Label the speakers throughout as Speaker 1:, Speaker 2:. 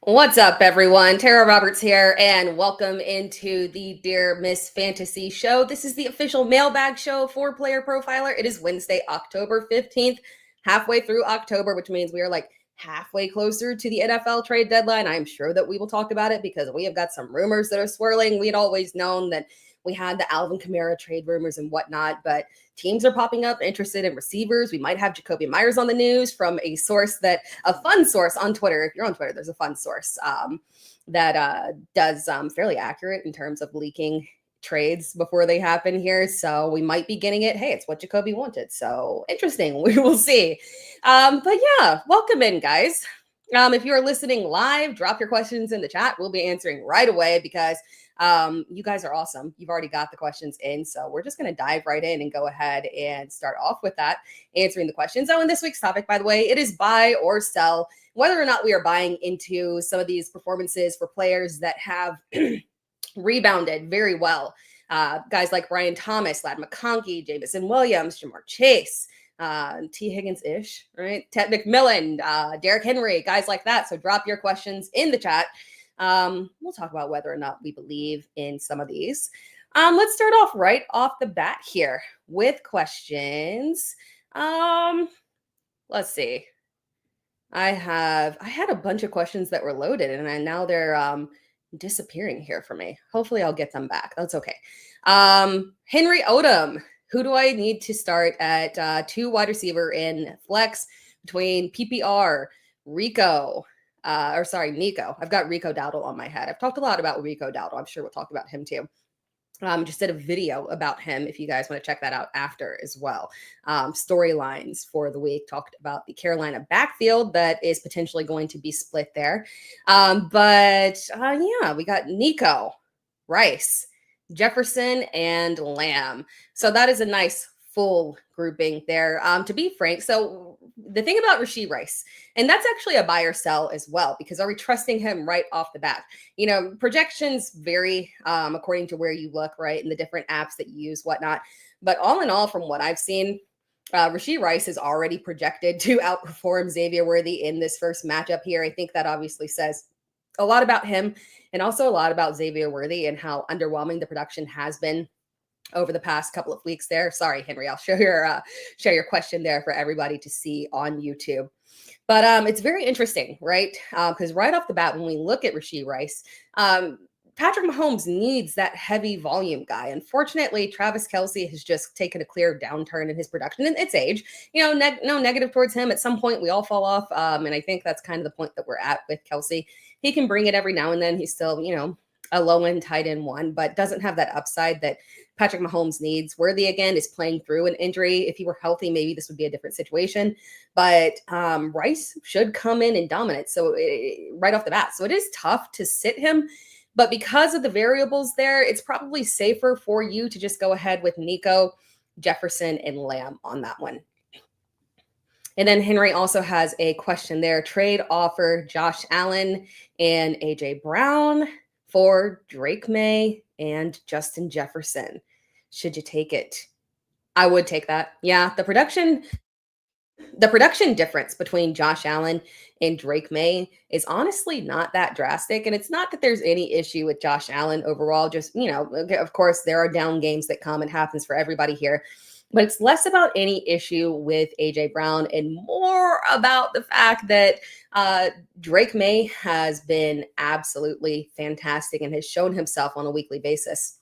Speaker 1: What's up, everyone? Tara Roberts here, and welcome into the Dear Miss Fantasy Show. This is the official mailbag show for Player Profiler. It is Wednesday, October 15th, halfway through October, which means we are like halfway closer to the NFL trade deadline. I'm sure that we will talk about it because we have got some rumors that are swirling. We'd always known that we had the Alvin Kamara trade rumors and whatnot, but teams are popping up interested in receivers. We might have Jacoby Myers on the news from a fun source on Twitter. If you're on Twitter, there's a fun source that does fairly accurate in terms of leaking trades before they happen here. So we might be getting it. Hey, it's what Jacoby wanted. So interesting. We will see. But yeah, welcome in, guys. If you are listening live, drop your questions in the chat. We'll be answering right away because you guys are awesome. You've already got the questions in. So we're just going to dive right in and go ahead and start off with that, answering the questions. Oh, and this week's topic, by the way, it is buy or sell. Whether or not we are buying into some of these performances for players that have rebounded very well. Guys like Brian Thomas, Ladd McConkey, Jamison Williams, Jamar Chase, T. Higgins-ish, right? Ted McMillan, Derrick Henry, guys like that. So drop your questions in the chat. We'll talk about whether or not we believe in some of these. Let's start off right off the bat here with questions. Let's see. I had a bunch of questions that were loaded and now they're disappearing here for me. Hopefully I'll get them back. That's okay. Henry Odom. Who do I need to start at 2 wide receiver in flex between PPR, Nico? I've got Rico Dowdle on my head. I've talked a lot about Rico Dowdle. I'm sure we'll talk about him too. Just did a video about him if you guys want to check that out after as well. Storylines for the week, talked about the Carolina backfield that is potentially going to be split there. Yeah, we got Nico, Rice, Jefferson, and Lamb. So that is a nice full grouping there. To be frank, so the thing about Rashee Rice, and that's actually a buy or sell as well, because are we trusting him right off the bat? You know, projections vary according to where you look, right, and the different apps that you use, whatnot. But all in all, from what I've seen, Rashee Rice is already projected to outperform Xavier Worthy in this first matchup here. I think that obviously says a lot about him and also a lot about Xavier Worthy and how underwhelming the production has been over the past couple of weeks there. Sorry, Henry, I'll share your question there for everybody to see on YouTube. But it's very interesting, right? Because right off the bat, when we look at Rashee Rice, Patrick Mahomes needs that heavy volume guy. Unfortunately, Travis Kelce has just taken a clear downturn in his production and its age. You know, no negative towards him. At some point, we all fall off. And I think that's kind of the point that we're at with Kelce. He can bring it every now and then. He's still, you know, a low-end tight end one, but doesn't have that upside that Patrick Mahomes needs. Worthy, again, is playing through an injury. If he were healthy, maybe this would be a different situation. But Rice should come in and dominate right off the bat. So it is tough to sit him. But because of the variables there, it's probably safer for you to just go ahead with Nico, Jefferson, and Lamb on that one. And then Henry also has a question there. Trade offer Josh Allen and A.J. Brown for Drake May and Justin Jefferson. Should you take it? I would take that. Yeah, the production difference between Josh Allen and Drake May is honestly not that drastic. And it's not that there's any issue with Josh Allen overall. Just, you know, of course, there are down games that come. It happens for everybody here. But it's less about any issue with A.J. Brown and more about the fact that Drake May has been absolutely fantastic and has shown himself on a weekly basis,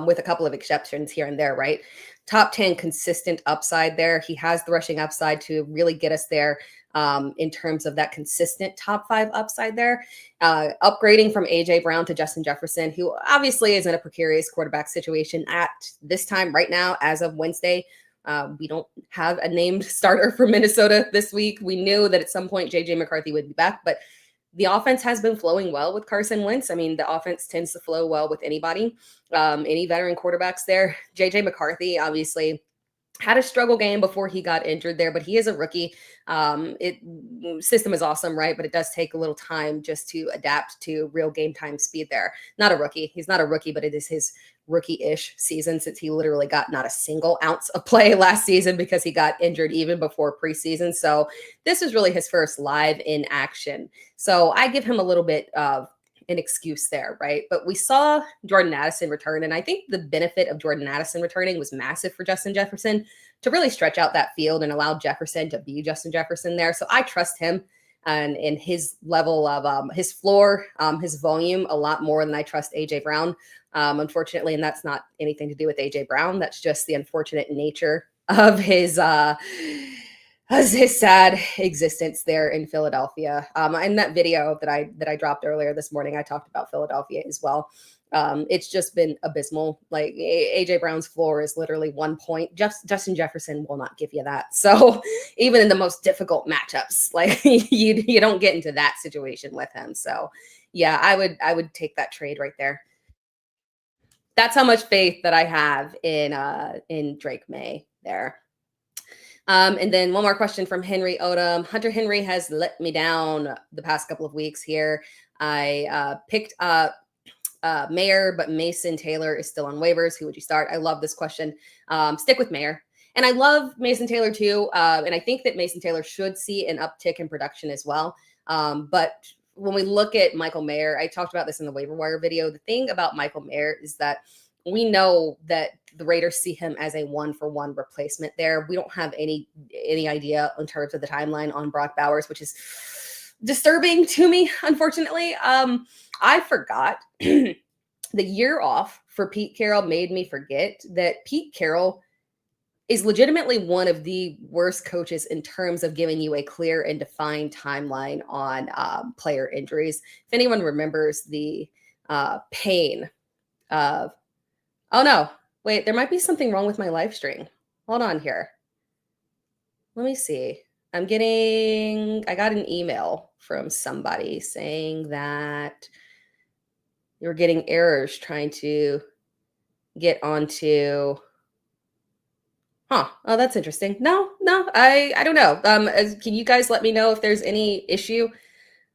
Speaker 1: with a couple of exceptions here and there, right? Top 10 consistent upside there. He has the rushing upside to really get us there in terms of that consistent top 5 upside there. Upgrading from A.J. Brown to Justin Jefferson, who obviously is in a precarious quarterback situation at this time right now, as of Wednesday. We don't have a named starter for Minnesota this week. We knew that at some point J.J. McCarthy would be back, but the offense has been flowing well with Carson Wentz. I mean, the offense tends to flow well with anybody, any veteran quarterbacks there. J.J. McCarthy, obviously, Had a struggle game before he got injured there, but he is a rookie. It system is awesome, right? But it does take a little time just to adapt to real game time speed there. Not a rookie. He's not a rookie, but it is his rookie-ish season since he literally got not a single ounce of play last season because he got injured even before preseason. So this was really his first live in action. So I give him a little bit of an excuse there, right? But we saw Jordan Addison return, and I think the benefit of Jordan Addison returning was massive for Justin Jefferson to really stretch out that field and allow Jefferson to be Justin Jefferson there. So I trust him and in his level of his floor, his volume a lot more than I trust AJ Brown. Unfortunately, and that's not anything to do with AJ Brown. That's just the unfortunate nature of his sad existence there in Philadelphia. In that video that I dropped earlier this morning, I talked about Philadelphia as well. It's just been abysmal. Like AJ Brown's floor is literally 1 point. Justin Jefferson will not give you that. So even in the most difficult matchups, like you don't get into that situation with him. So yeah, I would take that trade right there. That's how much faith that I have in Drake May there. And then one more question from Henry Odom. Hunter Henry has let me down the past couple of weeks here. I picked up Mayer, but Mason Taylor is still on waivers. Who would you start? I love this question. Stick with Mayer. And I love Mason Taylor too. And I think that Mason Taylor should see an uptick in production as well. But when we look at Michael Mayer, I talked about this in the waiver wire video. The thing about Michael Mayer is that we know that the Raiders see him as a 1-for-1 replacement there. We don't have any idea in terms of the timeline on Brock Bowers, which is disturbing to me, unfortunately. I forgot the year off for Pete Carroll made me forget that Pete Carroll is legitimately one of the worst coaches in terms of giving you a clear and defined timeline on player injuries. If anyone remembers the pain of, oh no, wait, there might be something wrong with my live stream. Hold on here. Let me see. I got an email from somebody saying that you're getting errors trying to get onto. Oh, that's interesting. No, I don't know. Can you guys let me know if there's any issue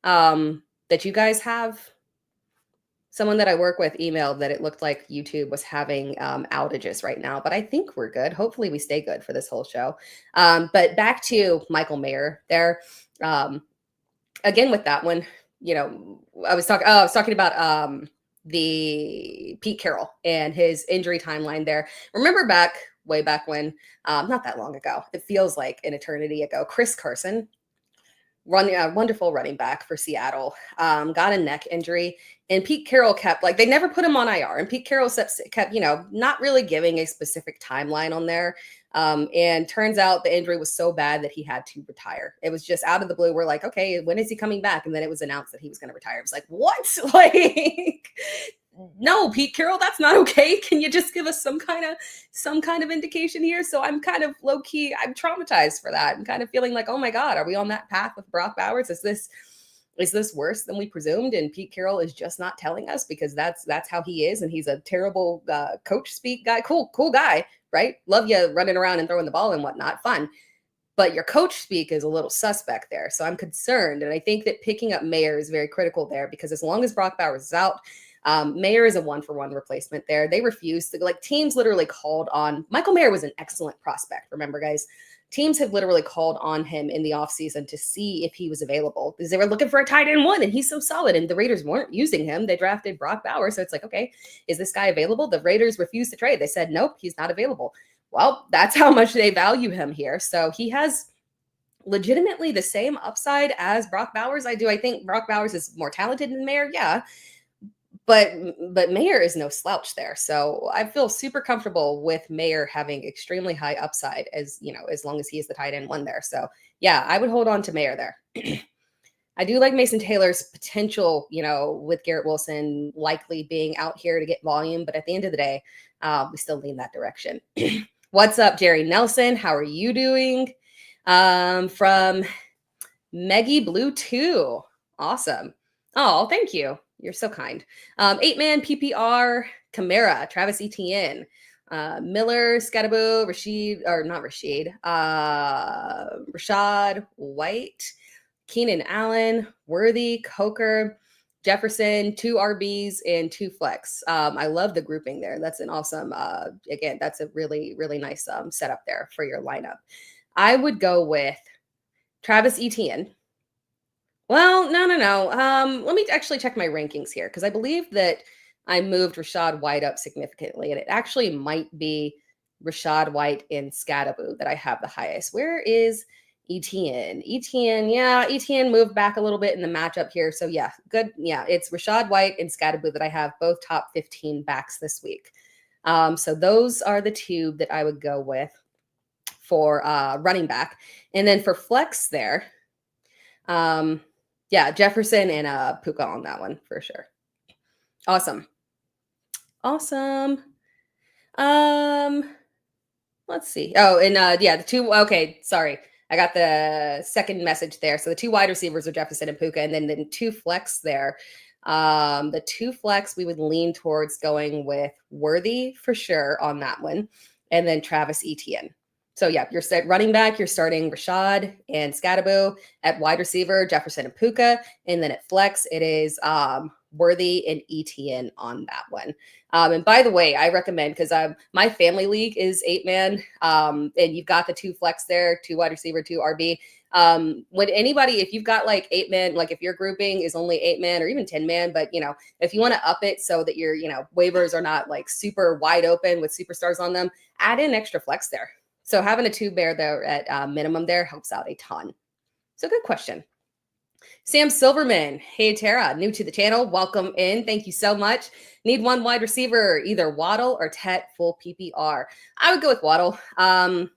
Speaker 1: that you guys have? Someone that I work with emailed that it looked like YouTube was having outages right now, but I think we're good. Hopefully we stay good for this whole show. But back to Michael Mayer there. Again, with that one, I was talking about the Pete Carroll and his injury timeline there. Remember way back when, not that long ago, it feels like an eternity ago, Chris Carson, wonderful running back for Seattle, got a neck injury, and Pete Carroll kept, like, they never put him on IR, and Pete Carroll kept, not really giving a specific timeline on there. And turns out the injury was so bad that he had to retire. It was just out of the blue. We're like, okay, when is he coming back? And then it was announced that he was going to retire. It was like, what? Like, no, Pete Carroll, that's not okay. Can you just give us some kind of indication here? So I'm kind of low key, I'm traumatized for that. I'm kind of feeling like, oh my God, are we on that path with Brock Bowers? Is this worse than we presumed? And Pete Carroll is just not telling us because that's how he is. And he's a terrible coach speak guy. Cool guy, right? Love you running around and throwing the ball and whatnot. Fun. But your coach speak is a little suspect there. So I'm concerned. And I think that picking up Mayer is very critical there because as long as Brock Bowers is out, Mayer is a 1-for-1 replacement there. They refused to, teams literally called on, Michael Mayer was an excellent prospect. Remember, guys, teams have literally called on him in the offseason to see if he was available because they were looking for a tight end one and he's so solid and the Raiders weren't using him. They drafted Brock Bowers. So it's like, okay, is this guy available? The Raiders refused to trade. They said, nope, he's not available. Well, that's how much they value him here. So he has legitimately the same upside as Brock Bowers. I think Brock Bowers is more talented than Mayer. Yeah. But Mayer is no slouch there. So I feel super comfortable with Mayer having extremely high upside as long as he is the tight end one there. So yeah, I would hold on to Mayer there. I do like Mason Taylor's potential, with Garrett Wilson likely being out here to get volume. But at the end of the day, we still lean that direction. What's up, Jerry Nelson? How are you doing? From Meggie Blue 2. Awesome. Oh, thank you. You're so kind. 8-man PPR, Kamara, Travis Etienne. Miller, Scadaboo, Rashad White, Keenan Allen, Worthy, Coker, Jefferson, 2 RBs and 2 flex. I love the grouping there. That's an awesome, again, that's a really, really nice setup there for your lineup. I would go with Travis Etienne. Well, no. Let me actually check my rankings here because I believe that I moved Rashad White up significantly, and it actually might be Rashad White and Scadaboo that I have the highest. Where is Etienne? Etienne moved back a little bit in the matchup here. So yeah, good. Yeah, it's Rashad White and Scadaboo that I have both top 15 backs this week. So those are the two that I would go with for running back. And then for flex there, yeah, Jefferson and Puka on that one for sure. Awesome. Let's see. Oh, and yeah, the two. Okay, sorry, I got the second message there. So the 2 wide receivers are Jefferson and Puka, and then the 2 flex there. The 2 flex we would lean towards going with Worthy for sure on that one, and then Travis Etienne. So yeah, you're set running back. You're starting Rashad and Scadaboo at wide receiver, Jefferson and Puka, and then at flex it is Worthy and Etienne on that one. And by the way, I recommend because my family league is 8-man, and you've got the 2 flex there, 2 wide receiver, 2 RB. When anybody, if you've got like 8-man, like if your grouping is only 8-man or even 10-man, but if you want to up it so that your waivers are not like super wide open with superstars on them, add in extra flex there. So having a 2 bear there at minimum there helps out a ton. So good question. Sam Silverman. Hey, Tara, new to the channel. Welcome in. Thank you so much. Need 1 wide receiver, either Waddle or Tet full PPR. I would go with Waddle. Matchup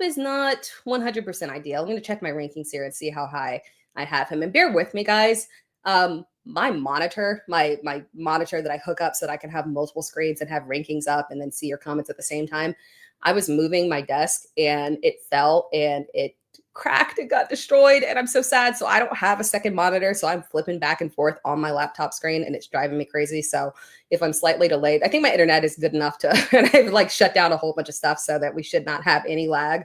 Speaker 1: is not 100% ideal. I'm going to check my rankings here and see how high I have him. And bear with me, guys. My monitor that I hook up so that I can have multiple screens and have rankings up and then see your comments at the same time. I was moving my desk and it fell and it cracked and got destroyed, and I'm so sad. So I don't have a second monitor, so I'm flipping back and forth on my laptop screen and it's driving me crazy. So if I'm slightly delayed, I think my internet is good enough to and I've like shut down a whole bunch of stuff so that we should not have any lag.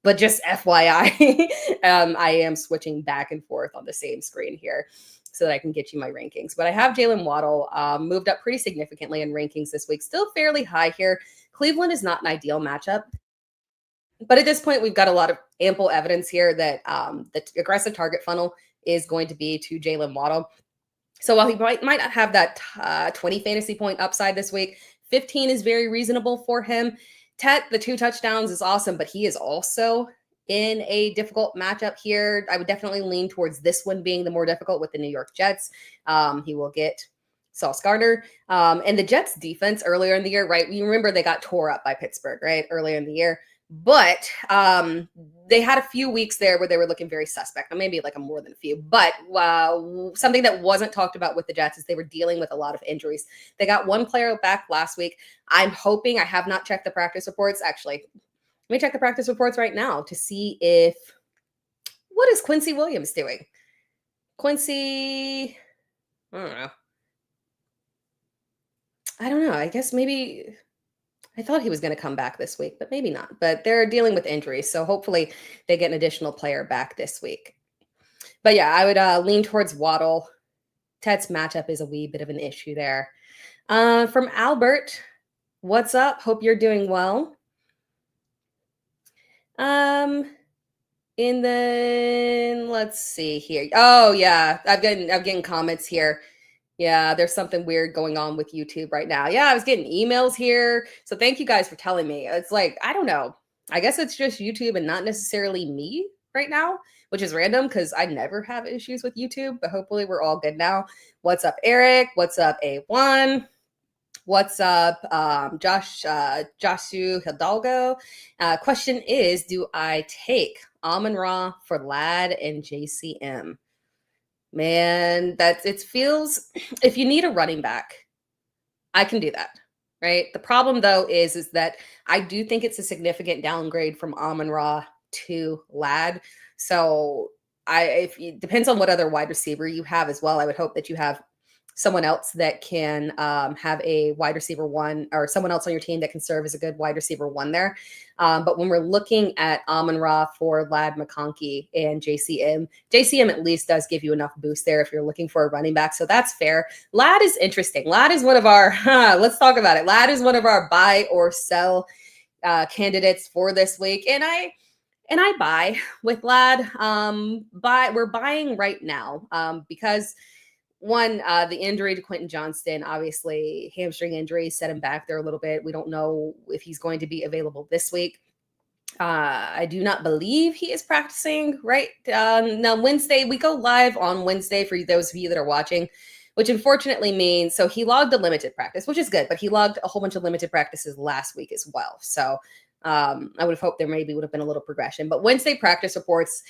Speaker 1: But just FYI, I am switching back and forth on the same screen here so that I can get you my rankings. But I have Jalen Waddle moved up pretty significantly in rankings this week, still fairly high here. Cleveland is not an ideal matchup. But at this point, we've got a lot of ample evidence here that the aggressive target funnel is going to be to Jalen Waddle. So while he might not have that 20 fantasy point upside this week, 15 is very reasonable for him. Tet, the 2 touchdowns is awesome, but he is also in a difficult matchup here. I would definitely lean towards this one being the more difficult with the New York Jets. He will get Sauce Gardner. And the Jets defense earlier in the year, right? You remember they got tore up by Pittsburgh, right? Earlier in the year. But they had a few weeks there where they were looking very suspect. Now, maybe like more than a few. But something that wasn't talked about with the Jets is they were dealing with a lot of injuries. They got 1 player back last week. I'm hoping, I have not checked the practice reports. Actually, let me check the practice reports right now to see what is Quincy Williams doing? Quincy, I don't know. I guess maybe I thought he was going to come back this week, but maybe not. But they're dealing with injuries, so hopefully they get an additional player back this week. But yeah, I would lean towards Waddle. Ted's matchup is a wee bit of an issue there. From Albert, what's up? Hope you're doing well. And then let's see here. Oh yeah, I'm getting comments here. Yeah, there's something weird going on with YouTube right now. Yeah, I was getting emails here. So thank you guys for telling me. It's like, I don't know. I guess it's just YouTube and not necessarily me right now, which is random because I never have issues with YouTube, but hopefully we're all good now. What's up, Eric? What's up, A1? What's up, Joshua Hidalgo? Question is, do I take Amon-Ra for Lad and JCM? Man, it feels, if you need a running back, I can do that, right? The problem though is that I do think it's a significant downgrade from Amon-Ra to Lad. So it depends on what other wide receiver you have as well. I would hope that you have someone else that can have a wide receiver one, or someone else on your team that can serve as a good wide receiver one there. But when we're looking at Amon-Ra for Ladd McConkey and JCM, JCM at least does give you enough boost there if you're looking for a running back. So that's fair. Ladd is interesting. Ladd is one of our, let's talk about it. Ladd is one of our buy or sell candidates for this week. And I buy with Ladd. We're buying right now because one, the injury to Quentin Johnston, obviously hamstring injury set him back there a little bit. We don't know if he's going to be available this week. I do not believe he is practicing right now. Wednesday, we go live on Wednesday for those of you that are watching, which unfortunately means, so he logged a limited practice, which is good, but he logged a whole bunch of limited practices last week as well. So I would have hoped there maybe would have been a little progression, but Wednesday practice reports,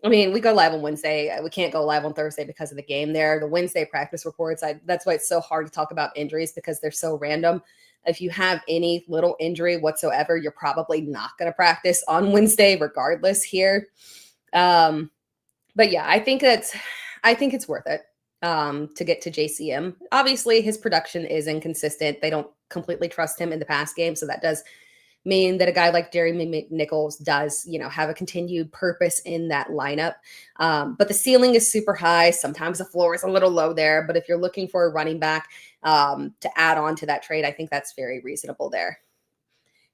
Speaker 1: I mean, we go live on Wednesday. We can't go live on Thursday because of the game there. The Wednesday practice reports, that's why it's so hard to talk about injuries, because they're so random. If you have any little injury whatsoever, you're probably not going to practice on Wednesday regardless here. But yeah, I think it's worth it to get to JCM. Obviously, his production is inconsistent. They don't completely trust him in the pass game, so that does mean that a guy like Jerry McNichols does, have a continued purpose in that lineup. But the ceiling is super high. Sometimes the floor is a little low there. But if you're looking for a running back to add on to that trade, I think that's very reasonable there.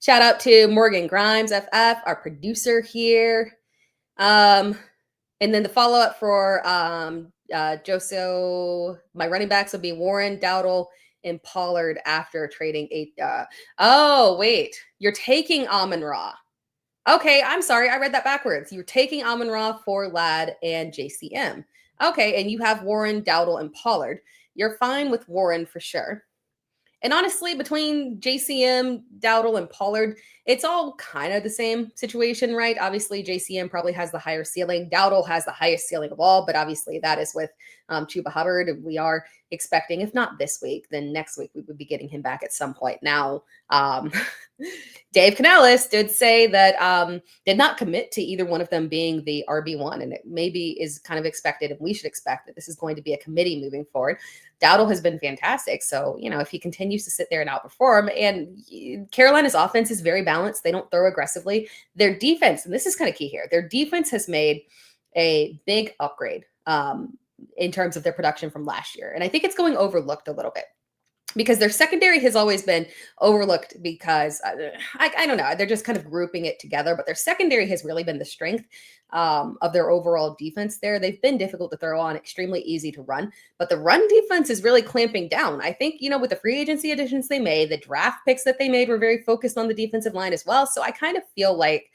Speaker 1: Shout out to Morgan Grimes, FF, our producer here. And then the follow-up for Joso, my running backs will be Warren, Dowdle, and Pollard after trading oh, wait, you're taking Amon-Ra. Okay, I'm sorry, I read that backwards. You're taking Amon-Ra for Ladd and JCM. Okay, and you have Warren, Dowdle, and Pollard. You're fine with Warren for sure. And honestly, between JCM, Dowdle, and Pollard, it's all kind of the same situation, right? Obviously, JCM probably has the higher ceiling. Dowdle has the highest ceiling of all, but obviously that is with Chuba Hubbard. We are expecting, if not this week, then next week we would be getting him back at some point. Now, Dave Canales did say that did not commit to either one of them being the RB1, and it maybe is kind of expected, and we should expect that this is going to be a committee moving forward. Dowdle has been fantastic. So, if he continues to sit there and outperform, and Carolina's offense is very balanced. They don't throw aggressively. Their defense, and this is kind of key here, their defense has made a big upgrade in terms of their production from last year. And I think it's going overlooked a little bit, because their secondary has always been overlooked because I don't know, they're just kind of grouping it together, but their secondary has really been the strength of their overall defense there. They've been difficult to throw on, extremely easy to run, but the run defense is really clamping down. I think, with the free agency additions they made, the draft picks that they made were very focused on the defensive line as well. So I kind of feel like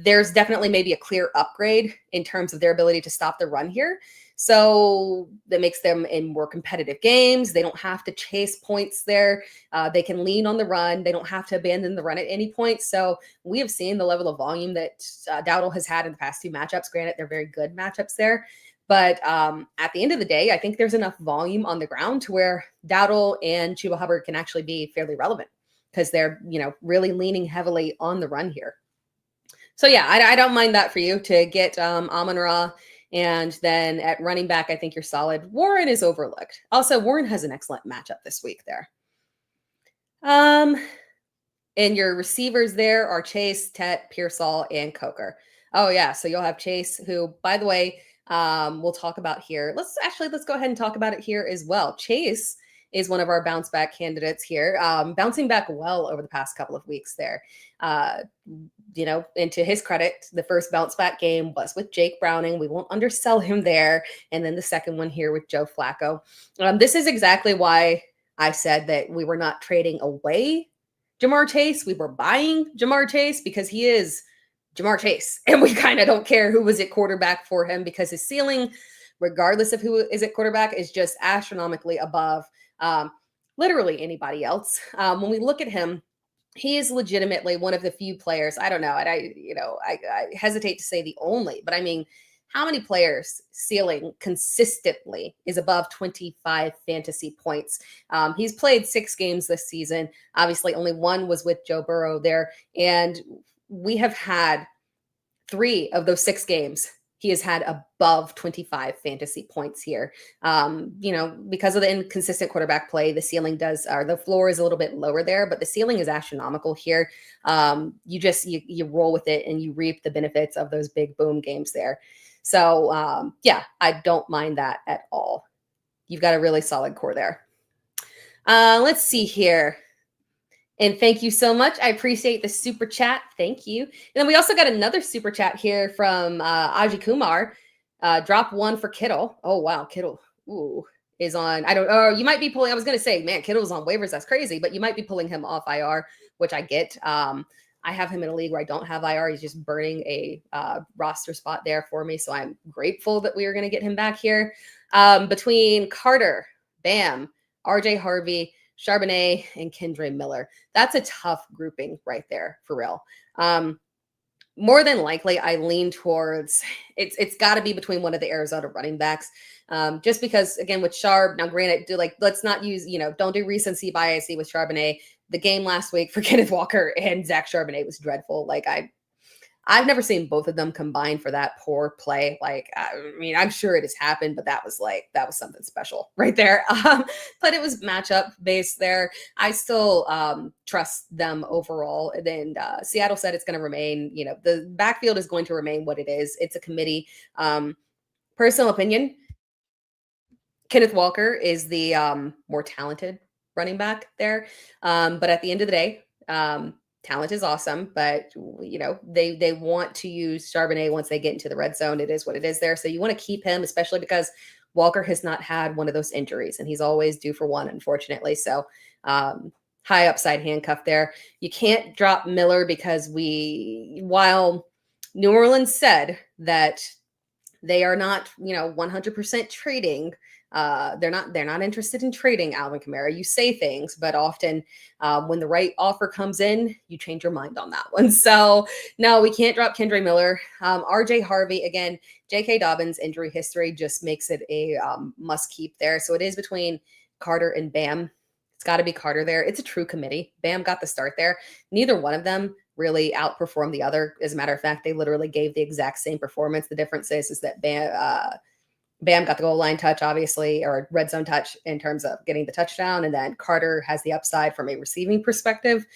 Speaker 1: there's definitely maybe a clear upgrade in terms of their ability to stop the run here. So that makes them in more competitive games. They don't have to chase points there. They can lean on the run. They don't have to abandon the run at any point. So we have seen the level of volume that Dowdle has had in the past two matchups. Granted, they're very good matchups there. But at the end of the day, I think there's enough volume on the ground to where Dowdle and Chuba Hubbard can actually be fairly relevant, because they're, really leaning heavily on the run here. So yeah, I don't mind that for you to get Amon-Ra. And then at running back, I think you're solid. Warren is overlooked. Also, Warren has an excellent matchup this week there. And your receivers there are Chase, Tet, Pearsall, and Coker. Oh yeah, so you'll have Chase, who, by the way, we'll talk about here. Let's go ahead and talk about it here as well. Chase is one of our bounce back candidates here, bouncing back well over the past couple of weeks there. And to his credit, the first bounce back game was with Jake Browning. We won't undersell him there. And then the second one here with Joe Flacco. This is exactly why I said that we were not trading away Ja'Marr Chase. We were buying Ja'Marr Chase because he is Ja'Marr Chase. And we kind of don't care who was at quarterback for him, because his ceiling, regardless of who is at quarterback, is just astronomically above literally anybody else. When we look at him, he is legitimately one of the few players. I don't know, and I hesitate to say the only, but I mean, how many players ceiling consistently is above 25 fantasy points? He's played 6 games this season. Obviously, only one was with Joe Burrow there, and we have had 3 of those 6 games he has had above 25 fantasy points here. Because of the inconsistent quarterback play, the ceiling does, or the floor is a little bit lower there, but the ceiling is astronomical here. You roll with it and you reap the benefits of those big boom games there. So yeah, I don't mind that at all. You've got a really solid core there. Let's see here. And thank you so much. I appreciate the super chat. Thank you. And then we also got another super chat here from Aji Kumar. Drop one for Kittle. Oh, wow. Kittle is on. You might be pulling. I was going to say, man, Kittle's on waivers. That's crazy. But you might be pulling him off IR, which I get. I have him in a league where I don't have IR. He's just burning a roster spot there for me. So I'm grateful that we are going to get him back here. Between Carter, Bam, RJ Harvey, Charbonnet, and Kendre Miller. That's a tough grouping right there, for real. More than likely, I lean towards it's got to be between one of the Arizona running backs. Just because, again, with Charb, now granted, let's not use, don't do recency bias with Charbonnet. The game last week for Kenneth Walker and Zach Charbonnet was dreadful. I've never seen both of them combined for that poor play. I'm sure it has happened, but that was something special right there. But it was matchup based there. I still trust them overall. And then Seattle said it's going to remain, the backfield is going to remain what it is. It's a committee. Personal opinion, Kenneth Walker is the more talented running back there. But at the end of the day, talent is awesome, but they want to use Charbonnet once they get into the red zone. It is what it is there. So you want to keep him, especially because Walker has not had one of those injuries and he's always due for one, unfortunately. So high upside handcuff there. You can't drop Miller because while New Orleans said that they are not, 100% trading. They're not interested in trading Alvin Kamara. You say things, but often when the right offer comes in, you change your mind on that one. So no, we can't drop Kendre Miller. RJ Harvey, again, J.K. Dobbins' injury history just makes it a must keep there. So it is between Carter and Bam. It's got to be Carter there. It's a true committee. Bam got the start there. Neither one of them really outperformed the other. As a matter of fact, they literally gave the exact same performance. The difference is that Bam got the goal line touch, obviously, or red zone touch in terms of getting the touchdown. And then Carter has the upside from a receiving perspective.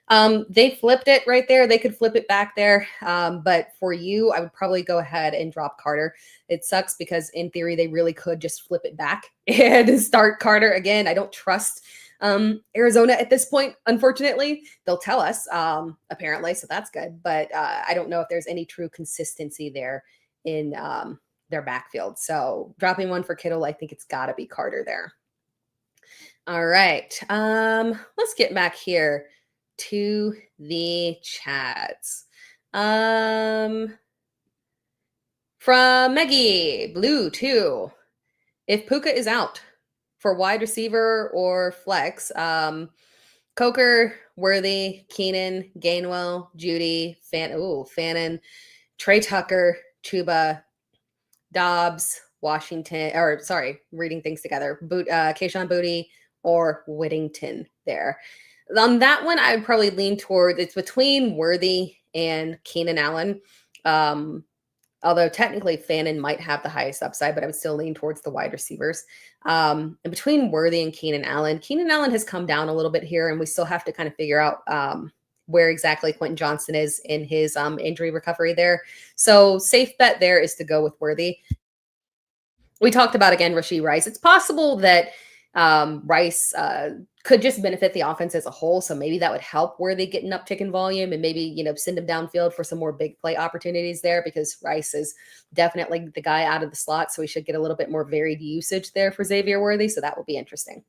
Speaker 1: They flipped it right there. They could flip it back there. But for you, I would probably go ahead and drop Carter. It sucks because in theory, they really could just flip it back and start Carter again. I don't trust Arizona at this point, unfortunately. They'll tell us, apparently, so that's good. But I don't know if there's any true consistency there in their backfield. So dropping one for Kittle, I think it's got to be Carter there. All right. Let's get back here to the chats. From Meggie, Blue 2. If Puka is out for wide receiver or flex, Coker, Worthy, Keenan, Gainwell, Judy, Fannin, Trey Tucker, Chuba, Dobbs, reading things together, Kayshon Boutte or Whittington there. On that one, I would probably lean toward, it's between Worthy and Keenan Allen. Although technically Fannin might have the highest upside, but I would still lean towards the wide receivers. And between Worthy and Keenan Allen has come down a little bit here, and we still have to kind of figure out where exactly Quentin Johnston is in his injury recovery there. So safe bet there is to go with Worthy. We talked about, again, Rashee Rice. It's possible that Rice could just benefit the offense as a whole. So maybe that would help Worthy get an uptick in volume and maybe, send him downfield for some more big play opportunities there, because Rice is definitely the guy out of the slot. So we should get a little bit more varied usage there for Xavier Worthy. So that will be interesting.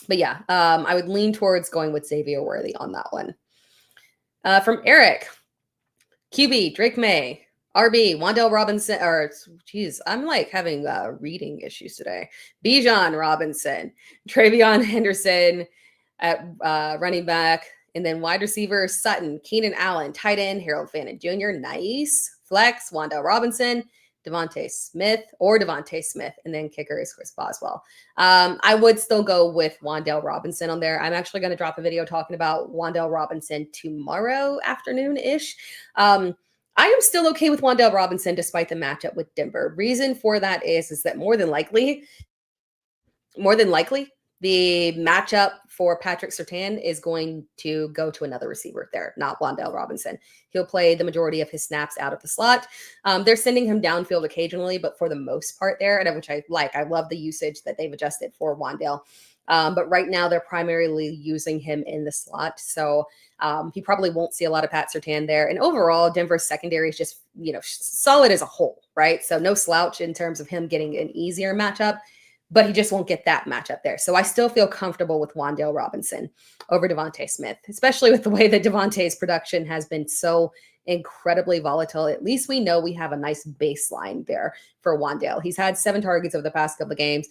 Speaker 1: But yeah, I would lean towards going with Xavier Worthy on that one. From Eric, QB, Drake May, RB, Wan'Dale Robinson, I'm like having reading issues today. Bijan Robinson, Travion Henderson at running back, and then wide receiver Sutton, Keenan Allen, tight end Harold Fannin Jr. Nice flex, Wan'Dale Robinson, Devontae Smith, and then kicker is Chris Boswell. I would still go with Wan'Dale Robinson on there. I'm actually going to drop a video talking about Wan'Dale Robinson tomorrow afternoon-ish. I am still okay with Wan'Dale Robinson despite the matchup with Denver. Reason for that is that more than likely, the matchup for Patrick Surtain is going to go to another receiver there, not Wan'Dale Robinson. He'll play the majority of his snaps out of the slot. They're sending him downfield occasionally, but for the most part there, and which I like. I love the usage that they've adjusted for Wan'Dale. But right now they're primarily using him in the slot. So he probably won't see a lot of Pat Surtain there. And overall, Denver's secondary is just, solid as a whole, right? So no slouch in terms of him getting an easier matchup, but he just won't get that matchup there. So I still feel comfortable with Wan'Dale Robinson over DeVonta Smith, especially with the way that DeVonta's production has been so incredibly volatile. At least we know we have a nice baseline there for Wan'Dale. He's had 7 targets over the past couple of games.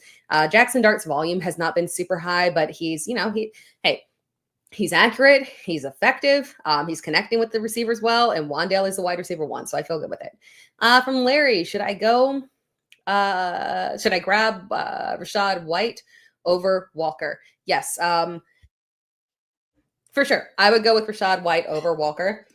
Speaker 1: Jackson Dart's volume has not been super high, but he's accurate. He's effective. He's connecting with the receivers well, and Wan'Dale is the wide receiver 1, so I feel good with it. From Larry, should I grab Rachaad White over Walker? Yes, for sure. I would go with Rachaad White over Walker.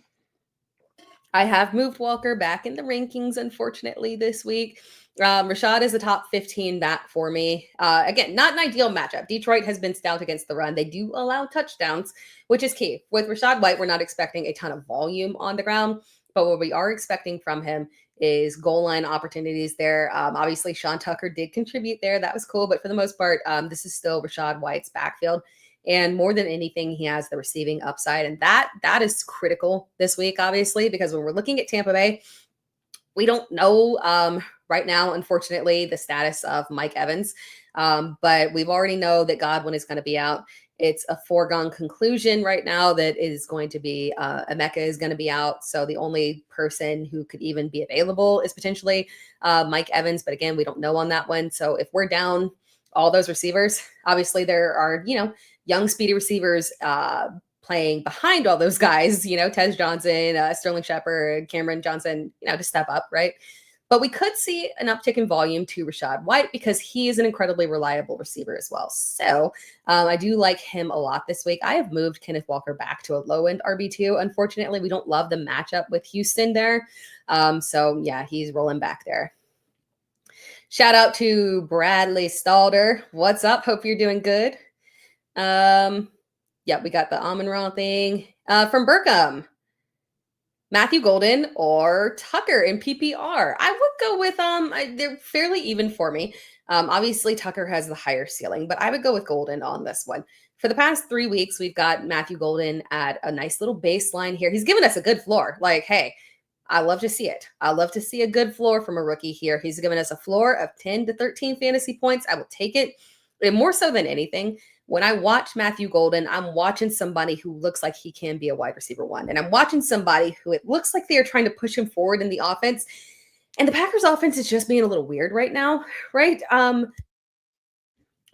Speaker 1: I have moved Walker back in the rankings, unfortunately, this week. Rachaad is a top 15 back for me. Again, not an ideal matchup. Detroit has been stout against the run. They do allow touchdowns, which is key. With Rachaad White, we're not expecting a ton of volume on the ground, but what we are expecting from him is goal line opportunities there. Obviously, Sean Tucker did contribute there. That was cool. But for the most part, this is still Rachaad White's backfield. And more than anything, he has the receiving upside. And that is critical this week, obviously, because when we're looking at Tampa Bay, we don't know right now, unfortunately, the status of Mike Evans. But we've already know that Godwin is going to be out. It's a foregone conclusion right now that is going to be Emeka is going to be out. So the only person who could even be available is potentially Mike Evans. But again, we don't know on that one. So if we're down all those receivers, obviously there are, young, speedy receivers playing behind all those guys, Tez Johnson, Sterling Shepard, Cameron Johnson, to step up, right? But we could see an uptick in volume to Rachaad White because he is an incredibly reliable receiver as well. So I do like him a lot this week. I have moved Kenneth Walker back to a low-end RB2. Unfortunately, we don't love the matchup with Houston there. So yeah, he's rolling back there. Shout out to Bradley Stalder. What's up? Hope you're doing good. Yeah, we got the Amon-Ra thing from Burkham. Matthew Golden or Tucker in PPR. I would go with they're fairly even for me. Obviously Tucker has the higher ceiling, but I would go with Golden on this one. For the past 3 weeks, we've got Matthew Golden at a nice little baseline here. He's given us a good floor. Like, hey, I love to see it. I love to see a good floor from a rookie here. He's given us a floor of 10 to 13 fantasy points. I will take it. And more so than anything, when I watch Matthew Golden, I'm watching somebody who looks like he can be a wide receiver 1. And I'm watching somebody who it looks like they are trying to push him forward in the offense. And the Packers offense is just being a little weird right now, right?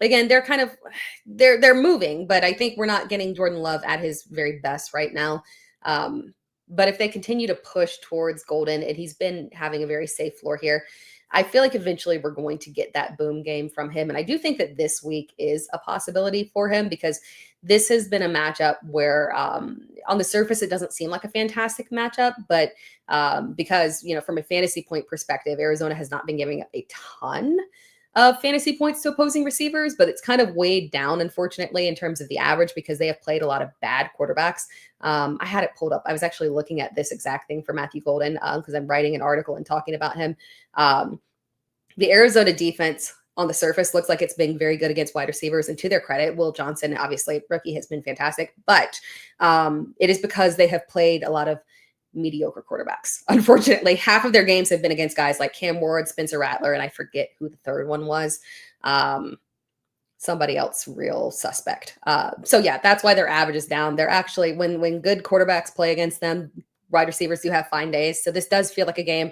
Speaker 1: Again, they're moving, but I think we're not getting Jordan Love at his very best right now. But if they continue to push towards Golden, and he's been having a very safe floor here, I feel like eventually we're going to get that boom game from him. And I do think that this week is a possibility for him because this has been a matchup where on the surface, it doesn't seem like a fantastic matchup, but because, from a fantasy point perspective, Arizona has not been giving up a ton of fantasy points to opposing receivers, but it's kind of weighed down, unfortunately, in terms of the average because they have played a lot of bad quarterbacks. I had it pulled up. I was actually looking at this exact thing for Matthew Golden because I'm writing an article and talking about him. The Arizona defense on the surface looks like it's been very good against wide receivers. And to their credit, Will Johnson, obviously rookie, has been fantastic, but it is because they have played a lot of mediocre quarterbacks. Unfortunately, half of their games have been against guys like Cam Ward, Spencer Rattler, and I forget who the third one was. Somebody else, real suspect. So yeah, that's why their average is down. They're actually, when good quarterbacks play against them, wide receivers do have fine days. So this does feel like a game,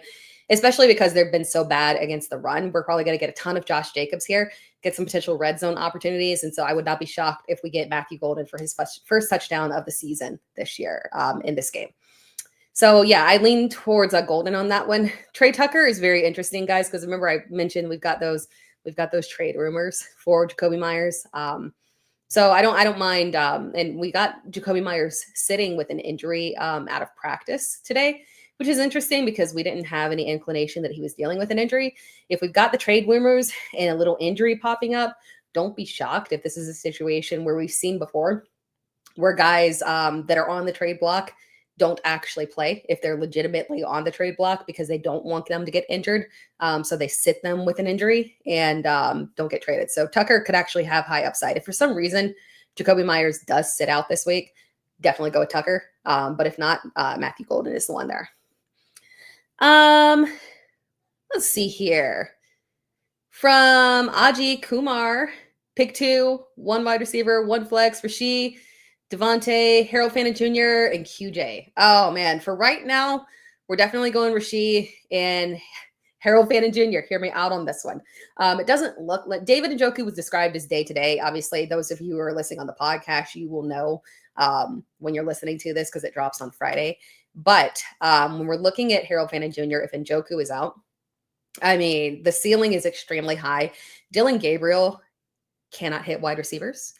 Speaker 1: especially because they've been so bad against the run. We're probably going to get a ton of Josh Jacobs here, get some potential red zone opportunities. And so I would not be shocked if we get Matthew Golden for his first touchdown of the season this year in this game. So yeah, I lean towards Golden on that one. Trey Tucker is very interesting, guys, because remember I mentioned we've got those trade rumors for Jakobi Meyers. So I don't mind. And we got Jakobi Meyers sitting with an injury out of practice today. which is interesting because we didn't have any inclination that he was dealing with an injury. If we've got the trade rumors and a little injury popping up, don't be shocked if this is a situation where we've seen before, where guys that are on the trade block don't actually play if they're legitimately on the trade block because they don't want them to get injured. So they sit them with an injury and don't get traded. So Tucker could actually have high upside. If for some reason Jakobi Meyers does sit out this week, definitely go with Tucker. But if not, Matthew Golden is the one there. Let's see here. From Aji Kumar, pick 2, 1 wide receiver, 1 flex, Rasheed, Devontae, Harold Fannin Jr., and QJ. Oh, man. For right now, we're definitely going Rasheed and Harold Fannin Jr. Hear me out on this one. It doesn't look like David Njoku was described as day-to-day. Obviously, those of you who are listening on the podcast, you will know when you're listening to this because it drops on Friday. But when we're looking at Harold Fannin Jr., if Njoku is out, I mean, the ceiling is extremely high. Dillon Gabriel cannot hit wide receivers.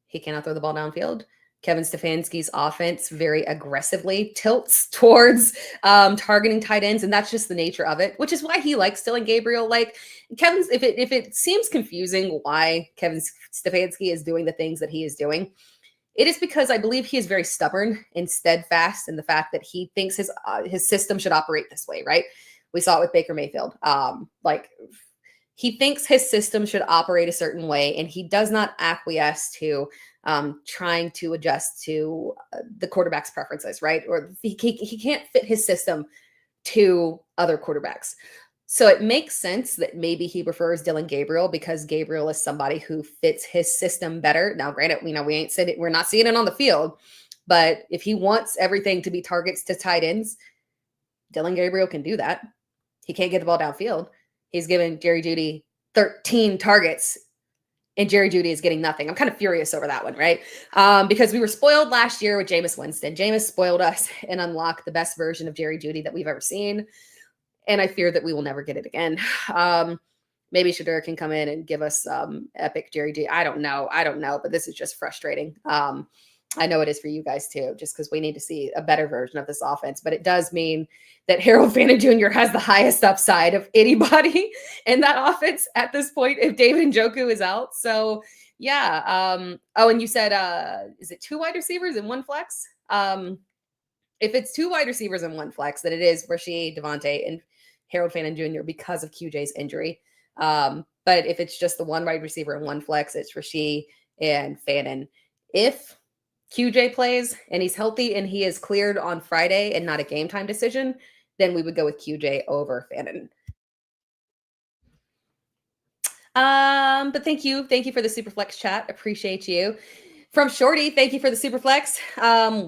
Speaker 1: He cannot throw the ball downfield. Kevin Stefanski's offense very aggressively tilts towards targeting tight ends, and that's just the nature of it, which is why he likes Dillon Gabriel. Like Kevin's, if it seems confusing why Kevin Stefanski is doing the things that he is doing, it is because I believe he is very stubborn and steadfast in the fact that he thinks his system should operate this way, right? We saw it with Baker Mayfield. He thinks his system should operate a certain way, and he does not acquiesce to trying to adjust to the quarterback's preferences, right? Or he can't fit his system to other quarterbacks. So it makes sense that maybe he prefers Dillon Gabriel because Gabriel is somebody who fits his system better. Now, granted, we're not seeing it on the field, but if he wants everything to be targets to tight ends, Dillon Gabriel can do that. He can't get the ball downfield. He's given Jerry Jeudy 13 targets, and Jerry Jeudy is getting nothing. I'm kind of furious over that one, right? Because we were spoiled last year with Jameis Winston. Jameis spoiled us and unlocked the best version of Jerry Jeudy that we've ever seen, and I fear that we will never get it again. Maybe Shedeur can come in and give us epic Jerry Jeudy. I don't know, but this is just frustrating. I know it is for you guys too, just because we need to see a better version of this offense. But it does mean that Harold Fannin Jr. has the highest upside of anybody in that offense at this point if David Njoku is out. So, yeah. And you said, is it 2 wide receivers and 1 flex? If it's 2 wide receivers and 1 flex, then it is Rasheed, Devontae, and Harold Fannin Jr. because of QJ's injury. But if it's just the 1 wide receiver and 1 flex, it's Rasheed and Fannin. If QJ plays and he's healthy and he is cleared on Friday and not a game time decision, then we would go with QJ over Fannin. But thank you for the Superflex chat. Appreciate you. From Shorty, thank you for the Superflex.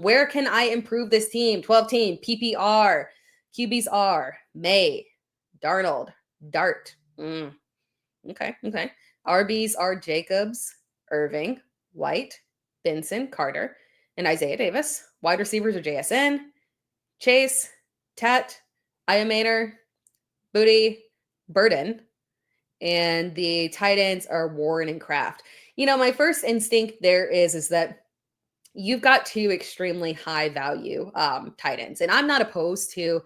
Speaker 1: Where can I improve this team? 12 team, PPR, QBs are May, Darnold, Dart. Okay. RBs are Jacobs, Irving, White, Benson, Carter, and Isaiah Davis. Wide receivers are JSN, Chase, Tat, Ayamaner, Booty, Burden, and the tight ends are Warren and Kraft. You know, my first instinct there is that you've got 2 extremely high value tight ends, and I'm not opposed to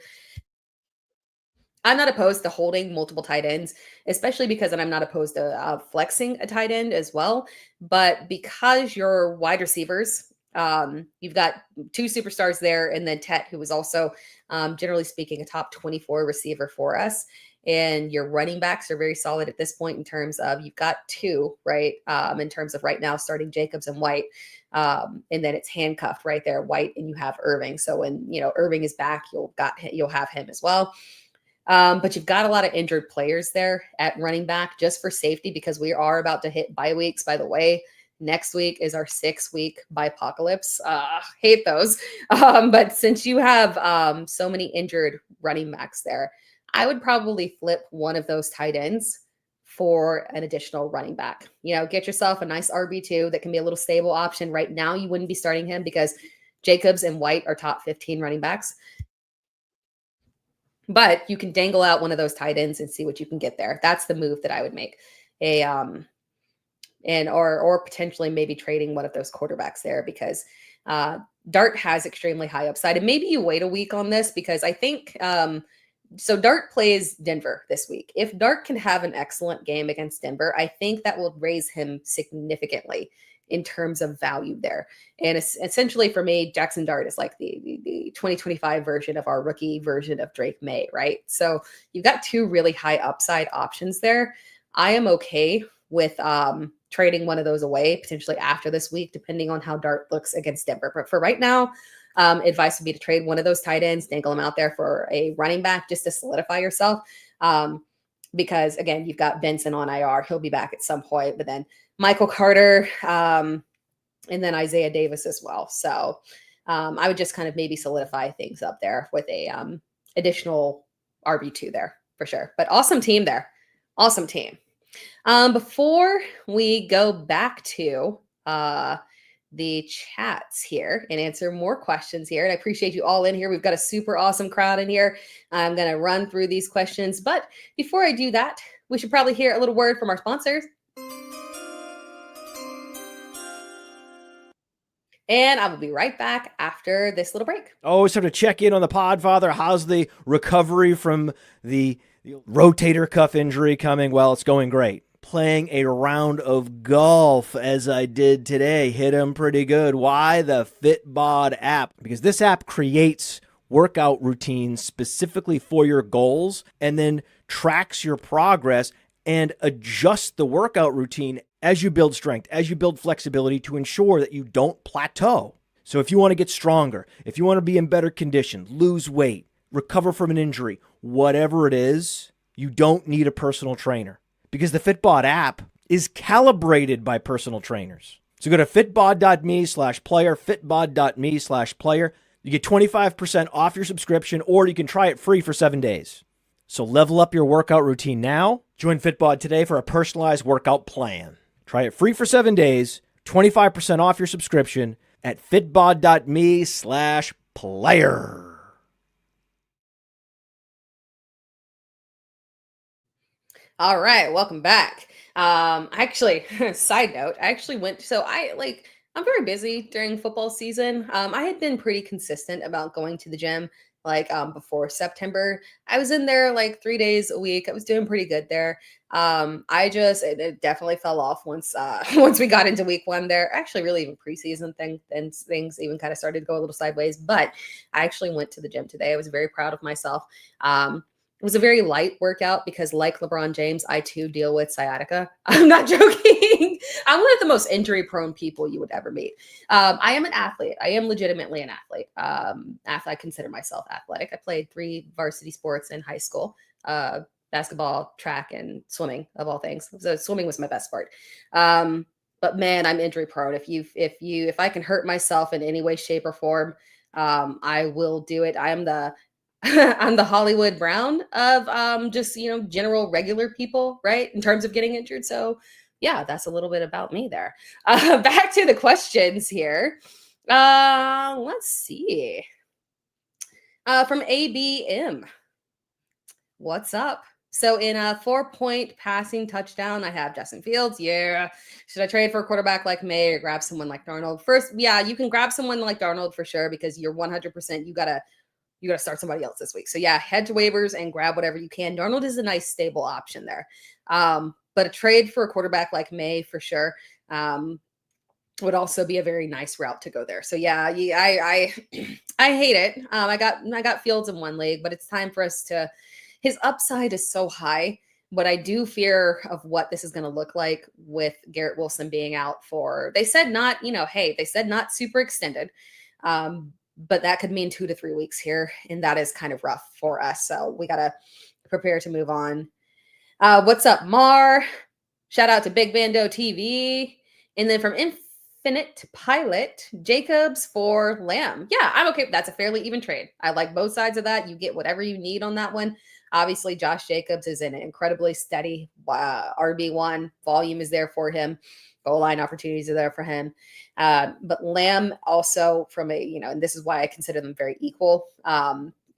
Speaker 1: holding multiple tight ends, especially because I'm not opposed to flexing a tight end as well. But because your wide receivers, you've got 2 superstars there, and then Tet, who is also, generally speaking, a top 24 receiver for us. And your running backs are very solid at this point in terms of you've got 2, right? In terms of right now starting Jacobs and White. And then it's handcuffed right there, White, and you have Irving. So when, Irving is back, you'll have him as well. But you've got a lot of injured players there at running back just for safety because we are about to hit bye weeks. By the way, next week is our 6-week bye-apocalypse. Hate those. But since you have so many injured running backs there, I would probably flip one of those tight ends for an additional running back. Get yourself a nice RB2 that can be a little stable option. Right now, you wouldn't be starting him because Jacobs and White are top 15 running backs. But you can dangle out one of those tight ends and see what you can get there. That's the move that I would make. and or potentially maybe trading one of those quarterbacks there because Dart has extremely high upside. And maybe you wait a week on this because I think so Dart plays Denver this week. If Dart can have an excellent game against Denver, I think that will raise him significantly in terms of value there. And it's essentially for me, Jackson Dart is like the 2025 version of our rookie version of Drake May, right? So you've got two really high upside options there. I am okay with trading one of those away potentially after this week, depending on how Dart looks against Denver. But for right now, advice would be to trade one of those tight ends, dangle them out there for a running back just to solidify yourself. Because again, you've got Benson on IR. He'll be back at some point, but then Michael Carter, and then Isaiah Davis as well. So I would just kind of maybe solidify things up there with a additional RB2 there for sure. But awesome team there. Awesome team. Before we go back to the chats here and answer more questions here, and I appreciate you all in here. We've got a super awesome crowd in here. I'm going to run through these questions. But before I do that, we should probably hear a little word from our sponsors. And I will be right back after this little break.
Speaker 2: Oh, so to check in on the Podfather, how's the recovery from the rotator cuff injury coming? Well, it's going great. Playing a round of golf as I did today. Hit him pretty good. Why? The Fitbod app. Because this app creates workout routines specifically for your goals and then tracks your progress and adjusts the workout routine as you build strength, as you build flexibility to ensure that you don't plateau. So if you want to get stronger, if you want to be in better condition, lose weight, recover from an injury, whatever it is, you don't need a personal trainer because the Fitbod app is calibrated by personal trainers. So go to fitbod.me/player, fitbod.me/player. You get 25% off your subscription, or you can try it free for 7 days. So level up your workout routine now. Join Fitbod today for a personalized workout plan. Try it free for 7 days, 25% off your subscription at fitbod.me/player.
Speaker 1: All right, welcome back. Actually, side note, I actually went, I'm very busy during football season. I had been pretty consistent about going to the gym before September. I was in there like 3 days a week. I was doing pretty good there. It definitely fell off once once we got into week one there. Actually, really even preseason things even kind of started to go a little sideways. But I actually went to the gym today. I was very proud of myself. It was a very light workout because, like LeBron James, I too deal with sciatica. I'm not joking. I'm one of the most injury-prone people you would ever meet. I am an athlete. I am legitimately an athlete. I consider myself athletic. I played 3 varsity sports in high school: basketball, track, and swimming. Of all things, so swimming was my best sport. But man, I'm injury-prone. If I can hurt myself in any way, shape, or form, I will do it. I am the I'm the Hollywood Brown of just general regular people, right? In terms of getting injured. So yeah, that's a little bit about me there. Back to the questions here. Let's see. From ABM. What's up? So in a 4-point passing touchdown, I have Justin Fields. Yeah. Should I trade for a quarterback like May or grab someone like Darnold? First, yeah, you can grab someone like Darnold for sure because you're 100%. You got to start somebody else this week. So yeah, head to waivers and grab whatever you can. Darnold is a nice stable option there. But a trade for a quarterback like May for sure would also be a very nice route to go there. So yeah, I hate it. I got Fields in one league, but it's time for us to. His upside is so high, but I do fear of what this is going to look like with Garrett Wilson being out for. They said not super extended. But that could mean 2 to 3 weeks here, and that is kind of rough for us. So we got to prepare to move on. What's up, Mar? Shout out to Big Bando TV. And then from Infinite Pilot, Jacobs for Lamb. Yeah, I'm okay. That's a fairly even trade. I like both sides of that. You get whatever you need on that one. Obviously, Josh Jacobs is an incredibly steady RB1. Volume is there for him. Goal line opportunities are there for him. But Lamb also from and this is why I consider them very equal.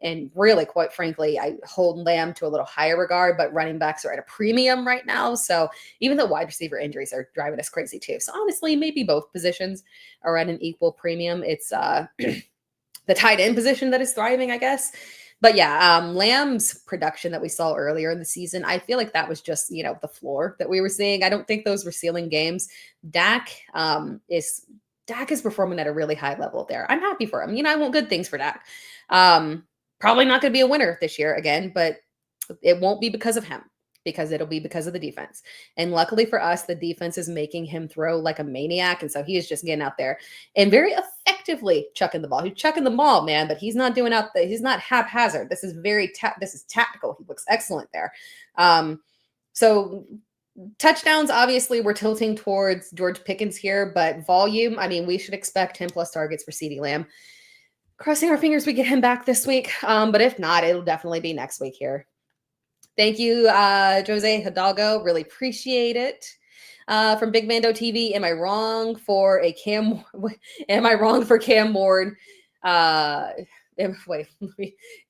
Speaker 1: And really, quite frankly, I hold Lamb to a little higher regard, but running backs are at a premium right now. So even though wide receiver injuries are driving us crazy too. So honestly, maybe both positions are at an equal premium. It's the tight end position that is thriving, I guess. But yeah, Lamb's production that we saw earlier in the season, I feel like that was just, the floor that we were seeing. I don't think those were ceiling games. Dak is performing at a really high level there. I'm happy for him. I want good things for Dak. Probably not going to be a winner this year again, but it won't be because of him, because it'll be because of the defense. And luckily for us, the defense is making him throw like a maniac. And so he is just getting out there and very effectively chucking the ball. He's chucking the ball, man, but he's not doing he's not haphazard. This is this is tactical. He looks excellent there. So touchdowns, obviously we're tilting towards George Pickens here, but volume, I mean, we should expect 10 plus targets for CeeDee Lamb. Crossing our fingers we get him back this week. But if not, it'll definitely be next week here. Thank you, Jose Hidalgo. Really appreciate it. From Big Mando TV, am I wrong for Cam Ward?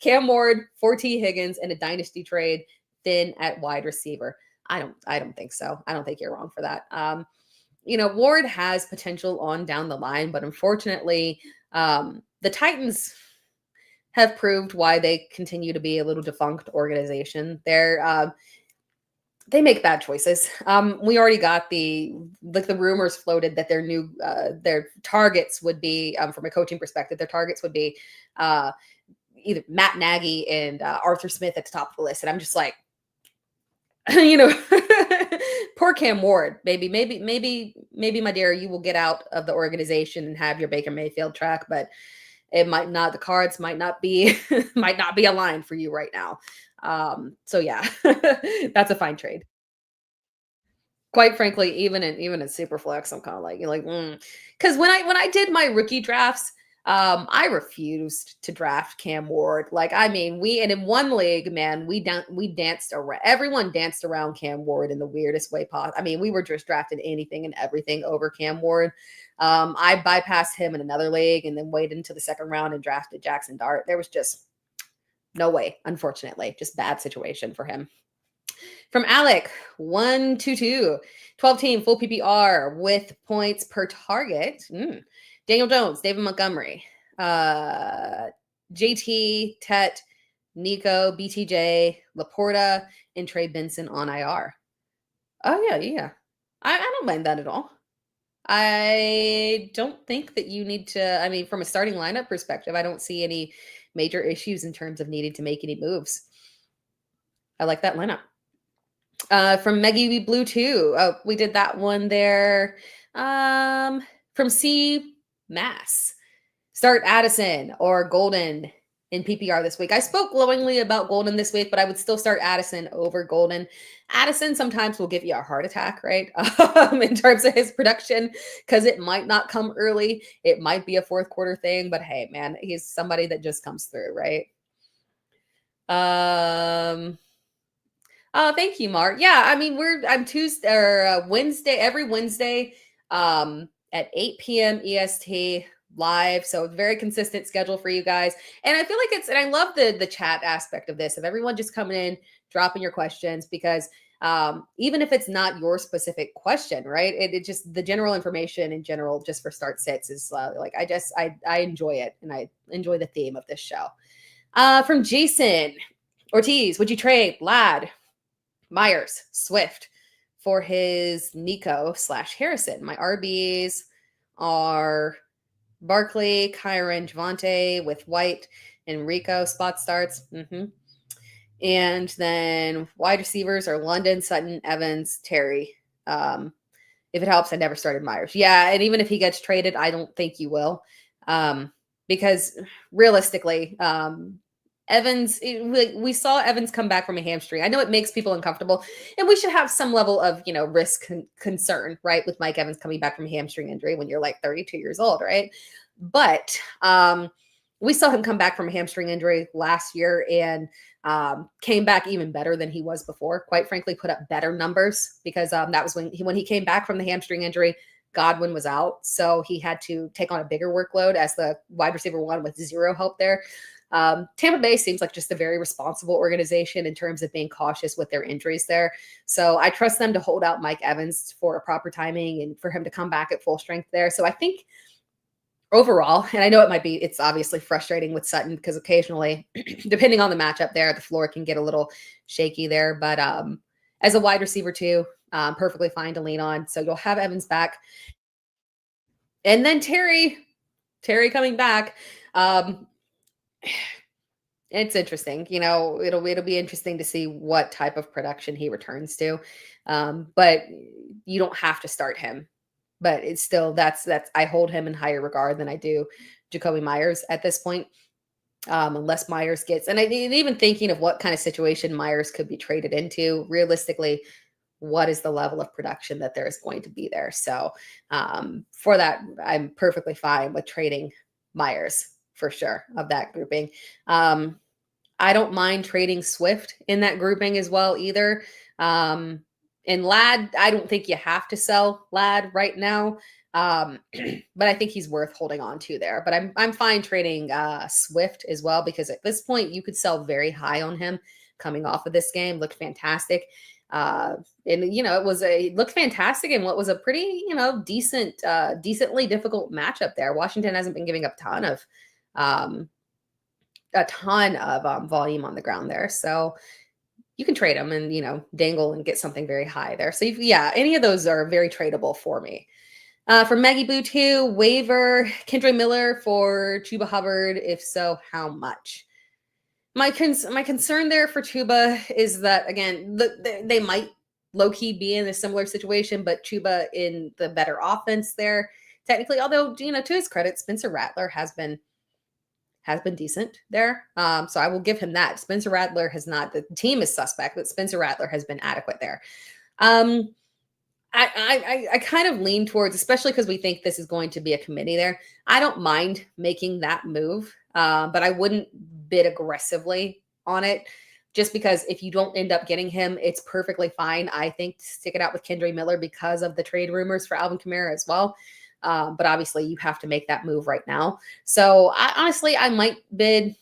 Speaker 1: Cam Ward, 4 T Higgins, and a dynasty trade, thin at wide receiver. I don't think so. I don't think you're wrong for that. Ward has potential on down the line, but unfortunately, the Titans have proved why they continue to be a little defunct organization. They make bad choices. We already got the rumors floated that their targets would be, from a coaching perspective, their targets would be either Matt Nagy and Arthur Smith at the top of the list. And I'm just like, poor Cam Ward. Maybe, my dear, you will get out of the organization and have your Baker Mayfield track, but it might not. The cards might not be aligned for you right now. So yeah, that's a fine trade. Quite frankly, even in Superflex, I'm kind of like, because when I did my rookie drafts, I refused to draft Cam Ward. And in one league, man, we danced around. Everyone danced around Cam Ward in the weirdest way possible. I mean, we were just drafting anything and everything over Cam Ward. I bypassed him in another league and then waited until the second round and drafted Jackson Dart. There was just no way, unfortunately. Just bad situation for him. From Alec, 122, 12 team, full PPR with points per target. Daniel Jones, David Montgomery, JT, Tet, Nico, BTJ, Laporta, and Trey Benson on IR. Oh, yeah. I don't mind that at all. I don't think that you need to, from a starting lineup perspective, I don't see any major issues in terms of needing to make any moves. I like that lineup. From Meggie Blue 2. Oh, we did that one there. From C Mass. Start Addison or Golden in PPR this week. I spoke glowingly about Golden this week, but I would still start Addison over Golden. Addison sometimes will give you a heart attack, right? In terms of his production, because it might not come early. It might be a fourth quarter thing, but hey, man, he's somebody that just comes through, right? Oh, thank you, Mark. Yeah, I'm Tuesday or Wednesday, every Wednesday at 8 p.m. EST live. So it's a very consistent schedule for you guys. And I feel like and I love the chat aspect of this, of everyone just coming in, dropping your questions, because even if it's not your specific question, right? It just, the general information in general, just for start sits is I enjoy it. And I enjoy the theme of this show. From Jason Ortiz, would you trade Lad, Myers, Swift for his Nico / Harrison? My RBs are Barkley, Kyron, Javonte with White and Rico spot starts. And then wide receivers are London, Sutton, Evans, Terry. If it helps, I never started Myers. Yeah, and even if he gets traded, I don't think you will. Because realistically, Evans, we saw Evans come back from a hamstring. I know it makes people uncomfortable, and we should have some level of, risk concern, right? With Mike Evans coming back from a hamstring injury when you're like 32 years old, right? But we saw him come back from a hamstring injury last year and came back even better than he was before. Quite frankly, put up better numbers because that was when he came back from the hamstring injury, Godwin was out, so he had to take on a bigger workload as the wide receiver one with zero help there. Tampa Bay seems like just a very responsible organization in terms of being cautious with their injuries there. So I trust them to hold out Mike Evans for a proper timing and for him to come back at full strength there. So I think overall, and I know it's obviously frustrating with Sutton because occasionally, depending on the matchup there, the floor can get a little shaky there. But as a wide receiver too, perfectly fine to lean on. So you'll have Evans back. And then Terry coming back. It's interesting. It'll be interesting to see what type of production he returns to. But you don't have to start him. But it's still that's I hold him in higher regard than I do Jakobi Meyers at this point. Unless Meyers gets, and even thinking of what kind of situation Meyers could be traded into, realistically, what is the level of production that there is going to be there? So for that, I'm perfectly fine with trading Meyers for sure of that grouping. I don't mind trading Swift in that grouping as well either. And Ladd, I don't think you have to sell Ladd right now. But I think he's worth holding on to there. But I'm fine trading Swift as well, because at this point you could sell very high on him coming off of this game. Looked fantastic. And it looked fantastic in what was a pretty, decently difficult matchup there. Washington hasn't been giving up a ton of volume on the ground there. So you can trade them and, dangle and get something very high there. So any of those are very tradable for me. For Maggie Boo 2, waiver, Kendre Miller for Chuba Hubbard. If so, how much? My concern there for Chuba is that, again, they might low-key be in a similar situation, but Chuba in the better offense there, technically, although, to his credit, Spencer Rattler has been decent there. So I will give him that. Spencer Rattler has not, the team is suspect, but Spencer Rattler has been adequate there. I kind of lean towards, especially because we think this is going to be a committee there. I don't mind making that move, but I wouldn't bid aggressively on it, just because if you don't end up getting him, it's perfectly fine, I think, to stick it out with Kendre Miller because of the trade rumors for Alvin Kamara as well. But obviously you have to make that move right now. So I might bid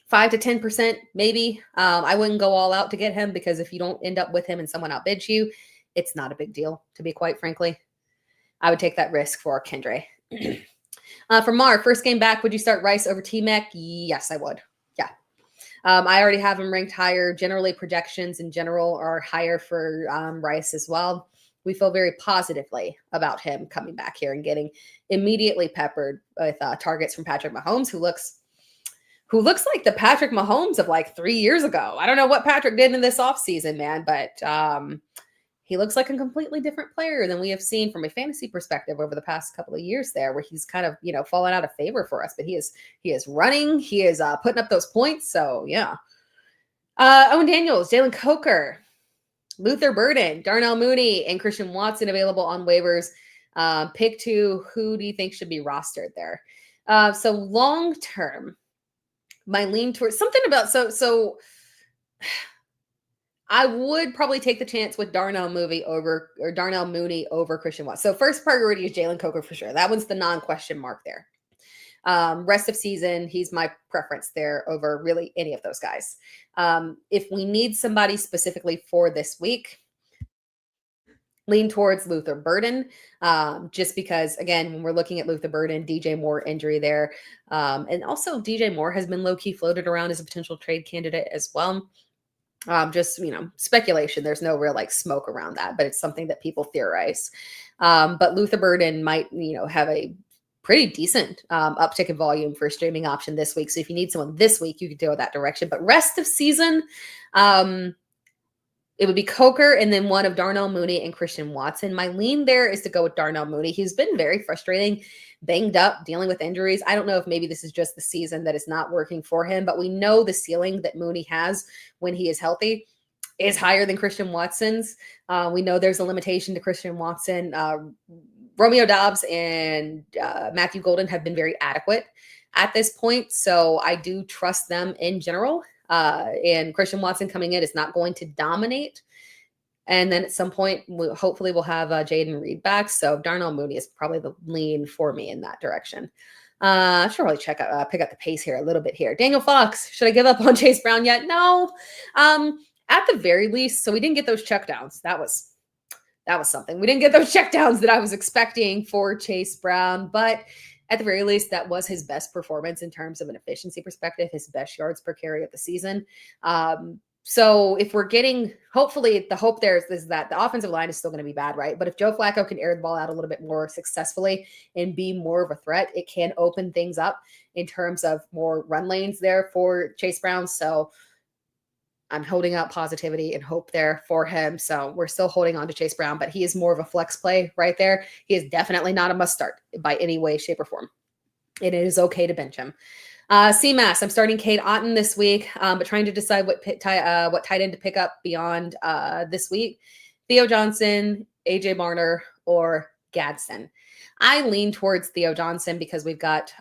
Speaker 1: 5 to 10%, maybe. I wouldn't go all out to get him, because if you don't end up with him and someone outbids you, it's not a big deal, to be quite frankly. I would take that risk for Kendre. For Mar, first game back, would you start Rice over T-Mac? Yes, I would. Yeah. I already have him ranked higher. Generally, projections in general are higher for Rice as well. We feel very positively about him coming back here and getting immediately peppered with targets from Patrick Mahomes, who looks like the Patrick Mahomes of like 3 years ago. I don't know what Patrick did in this offseason, man, but he looks like a completely different player than we have seen from a fantasy perspective over the past couple of years there, where he's kind of, fallen out of favor for us. But he is running. He is putting up those points. So, yeah. Owen Daniels, Jalen Coker, Luther Burden, Darnell Mooney, and Christian Watson available on waivers. Pick 2. Who do you think should be rostered there? So long term, my lean towards something about so I would probably take the chance with Darnell Mooney over Christian Watson. So first priority is Jalen Coker for sure. That one's the non-question mark there. Rest of season, he's my preference there over really any of those guys. If we need somebody specifically for this week, lean towards Luther Burden, just because, again, when we're looking at Luther Burden, DJ Moore injury there. And also DJ Moore has been low-key floated around as a potential trade candidate as well. Just, speculation. There's no real smoke around that, but it's something that people theorize. But Luther Burden might, have a pretty decent uptick in volume for a streaming option this week. So if you need someone this week, you could go that direction. But rest of season, it would be Coker and then one of Darnell Mooney and Christian Watson. My lean there is to go with Darnell Mooney. He's been very frustrating, banged up, dealing with injuries. I don't know if maybe this is just the season that is not working for him, but we know the ceiling that Mooney has when he is healthy is higher than Christian Watson's. We know there's a limitation to Christian Watson. Romeo Doubs and Matthew Golden have been very adequate at this point, so I do trust them in general. And Christian Watson coming in is not going to dominate And then at some point, hopefully we'll have Jaden Reed back. So Darnell Mooney is probably the lean for me in that direction. I should probably pick up the pace here a little bit here. Daniel Fox, should I give up on Chase Brown yet? No. At the very least, so we didn't get those checkdowns. That was something. We didn't get those checkdowns that I was expecting for Chase Brown, but at the very least, that was his best performance in terms of an efficiency perspective, his best yards per carry of the season. So if we're getting, hopefully the hope there is that the offensive line is still going to be bad, right? But if Joe Flacco can air the ball out a little bit more successfully and be more of a threat, it can open things up in terms of more run lanes there for Chase Brown. So I'm holding out positivity and hope there for him. So we're still holding on to Chase Brown, but he is more of a flex play right there. He is definitely not a must start by any way, shape, or form. And it is okay to bench him. CMAS, I'm starting Cade Otton this week, but trying to decide what tight end to pick up beyond this week. Theo Johnson, AJ Barner, or Gadsden. I lean towards Theo Johnson because we've got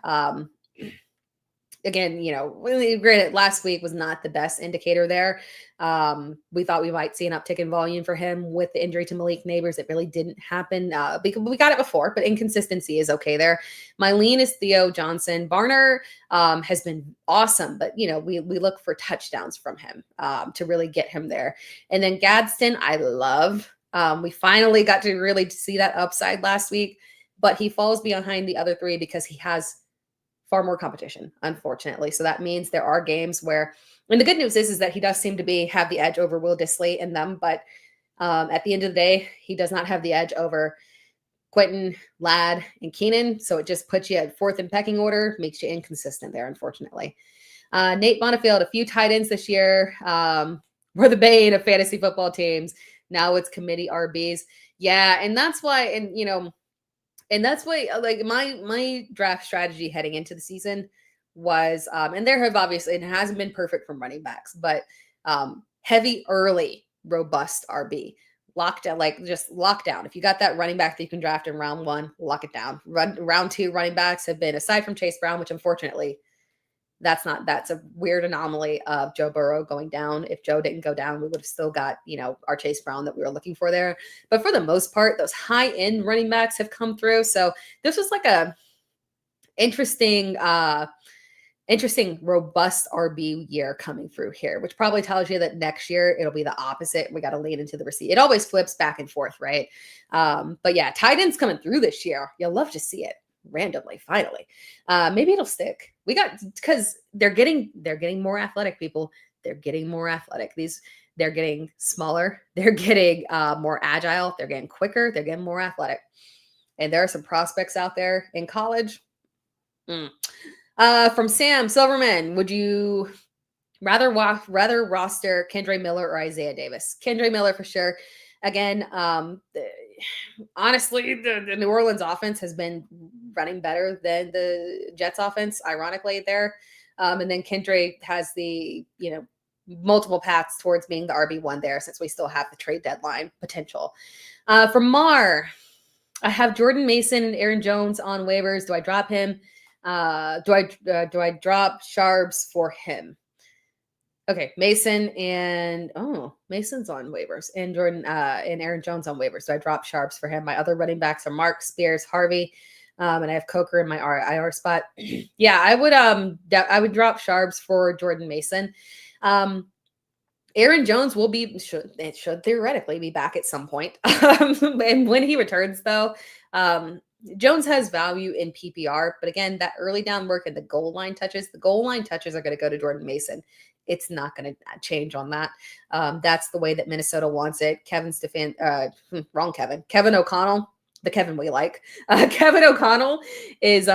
Speaker 1: again, granted, last week was not the best indicator there. We thought we might see an uptick in volume for him with the injury to Malik Neighbors. It really didn't happen because we got it before, but inconsistency is okay there. My lean is Theo Johnson. Barner has been awesome, but, we look for touchdowns from him to really get him there. And then Gadsden, I love. We finally got to really see that upside last week, but he falls behind the other three because he has far more competition, unfortunately. So that means there are games where, and the good news is that he does seem to have the edge over Will Dissly in them, but at the end of the day, he does not have the edge over Quentin, Ladd, and Keenan. So it just puts you at fourth in pecking order, makes you inconsistent there, unfortunately. Nate Bonifield, a few tight ends this year, were the bane of fantasy football teams. Now it's committee RBs. Yeah, and that's why, and that's why, like, my draft strategy heading into the season was, and there have obviously, it hasn't been perfect from running backs, but heavy, early, robust RB. Lockdown, just lockdown. If you got that running back that you can draft in round one, lock it down. Round two running backs have been, aside from Chase Brown, which unfortunately, that's a weird anomaly of Joe Burrow going down. If Joe didn't go down, we would have still got, our Chase Brown that we were looking for there. But for the most part, those high-end running backs have come through. So this was like a interesting, robust RB year coming through here, which probably tells you that next year it'll be the opposite. We got to lean into the receiver. It always flips back and forth, right? But yeah, tight ends coming through this year. You'll love to see it. Randomly, finally. Maybe it'll stick. Because they're getting more athletic, people. They're getting more athletic. They're getting smaller. They're getting more agile. They're getting quicker. They're getting more athletic. And there are some prospects out there in college. From Sam Silverman, would you rather roster Kendre Miller or Isaiah Davis? Kendre Miller for sure. Again, honestly, the New Orleans offense has been running better than the Jets offense, ironically, there. And then Kendre has the, multiple paths towards being the RB1 there, since we still have the trade deadline potential. From Mar, I have Jordan Mason and Aaron Jones on waivers. Do I drop him? Do I drop Sharps for him? Okay, Mason's on waivers, and Jordan and Aaron Jones on waivers. So I dropped Sharps for him. My other running backs are Mark, Spears, Harvey, and I have Coker in my IR spot. Yeah, I would drop Sharps for Jordan Mason. Aaron Jones should theoretically be back at some point. And when he returns, though, Jones has value in PPR, but again, that early down work and the goal line touches are going to go to Jordan Mason. It's not going to change on that. That's the way that Minnesota wants it. Kevin O'Connell, the Kevin we like. Kevin O'Connell is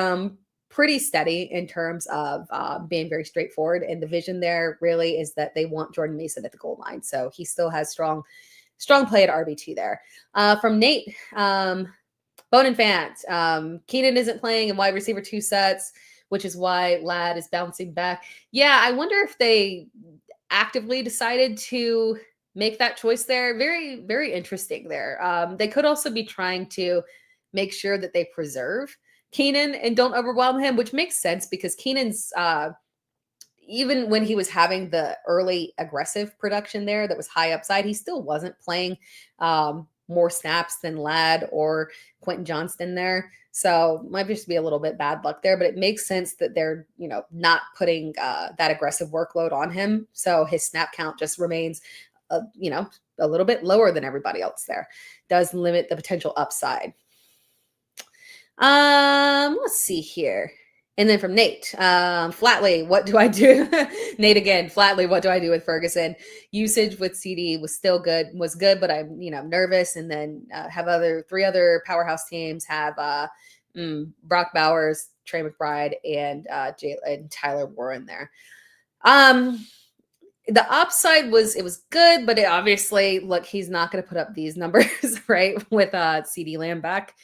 Speaker 1: pretty steady in terms of being very straightforward. And the vision there really is that they want Jordan Mason at the goal line. So he still has strong play at RB2 there. From Nate, Bone and Fans, Keenan isn't playing in wide receiver 2 sets, which is why Ladd is bouncing back. Yeah, I wonder if they actively decided to make that choice there. Very, very interesting there. They could also be trying to make sure that they preserve Keenan and don't overwhelm him, which makes sense because Keenan's, even when he was having the early aggressive production there that was high upside, he still wasn't playing more snaps than Ladd or Quentin Johnston there. So might just be a little bit bad luck there, but it makes sense that they're, not putting that aggressive workload on him. So his snap count just remains, a little bit lower than everybody else there. Does limit the potential upside. Let's see here. And then from Nate, Flatley, what do I do? Nate again, Flatley, what do I do with Ferguson? Usage with CD was good, but I'm, nervous. And then have three other powerhouse teams have Brock Bowers, Trey McBride, and Tyler Warren there. The upside was good, but it obviously, look, he's not going to put up these numbers, right? With CD Lamb back.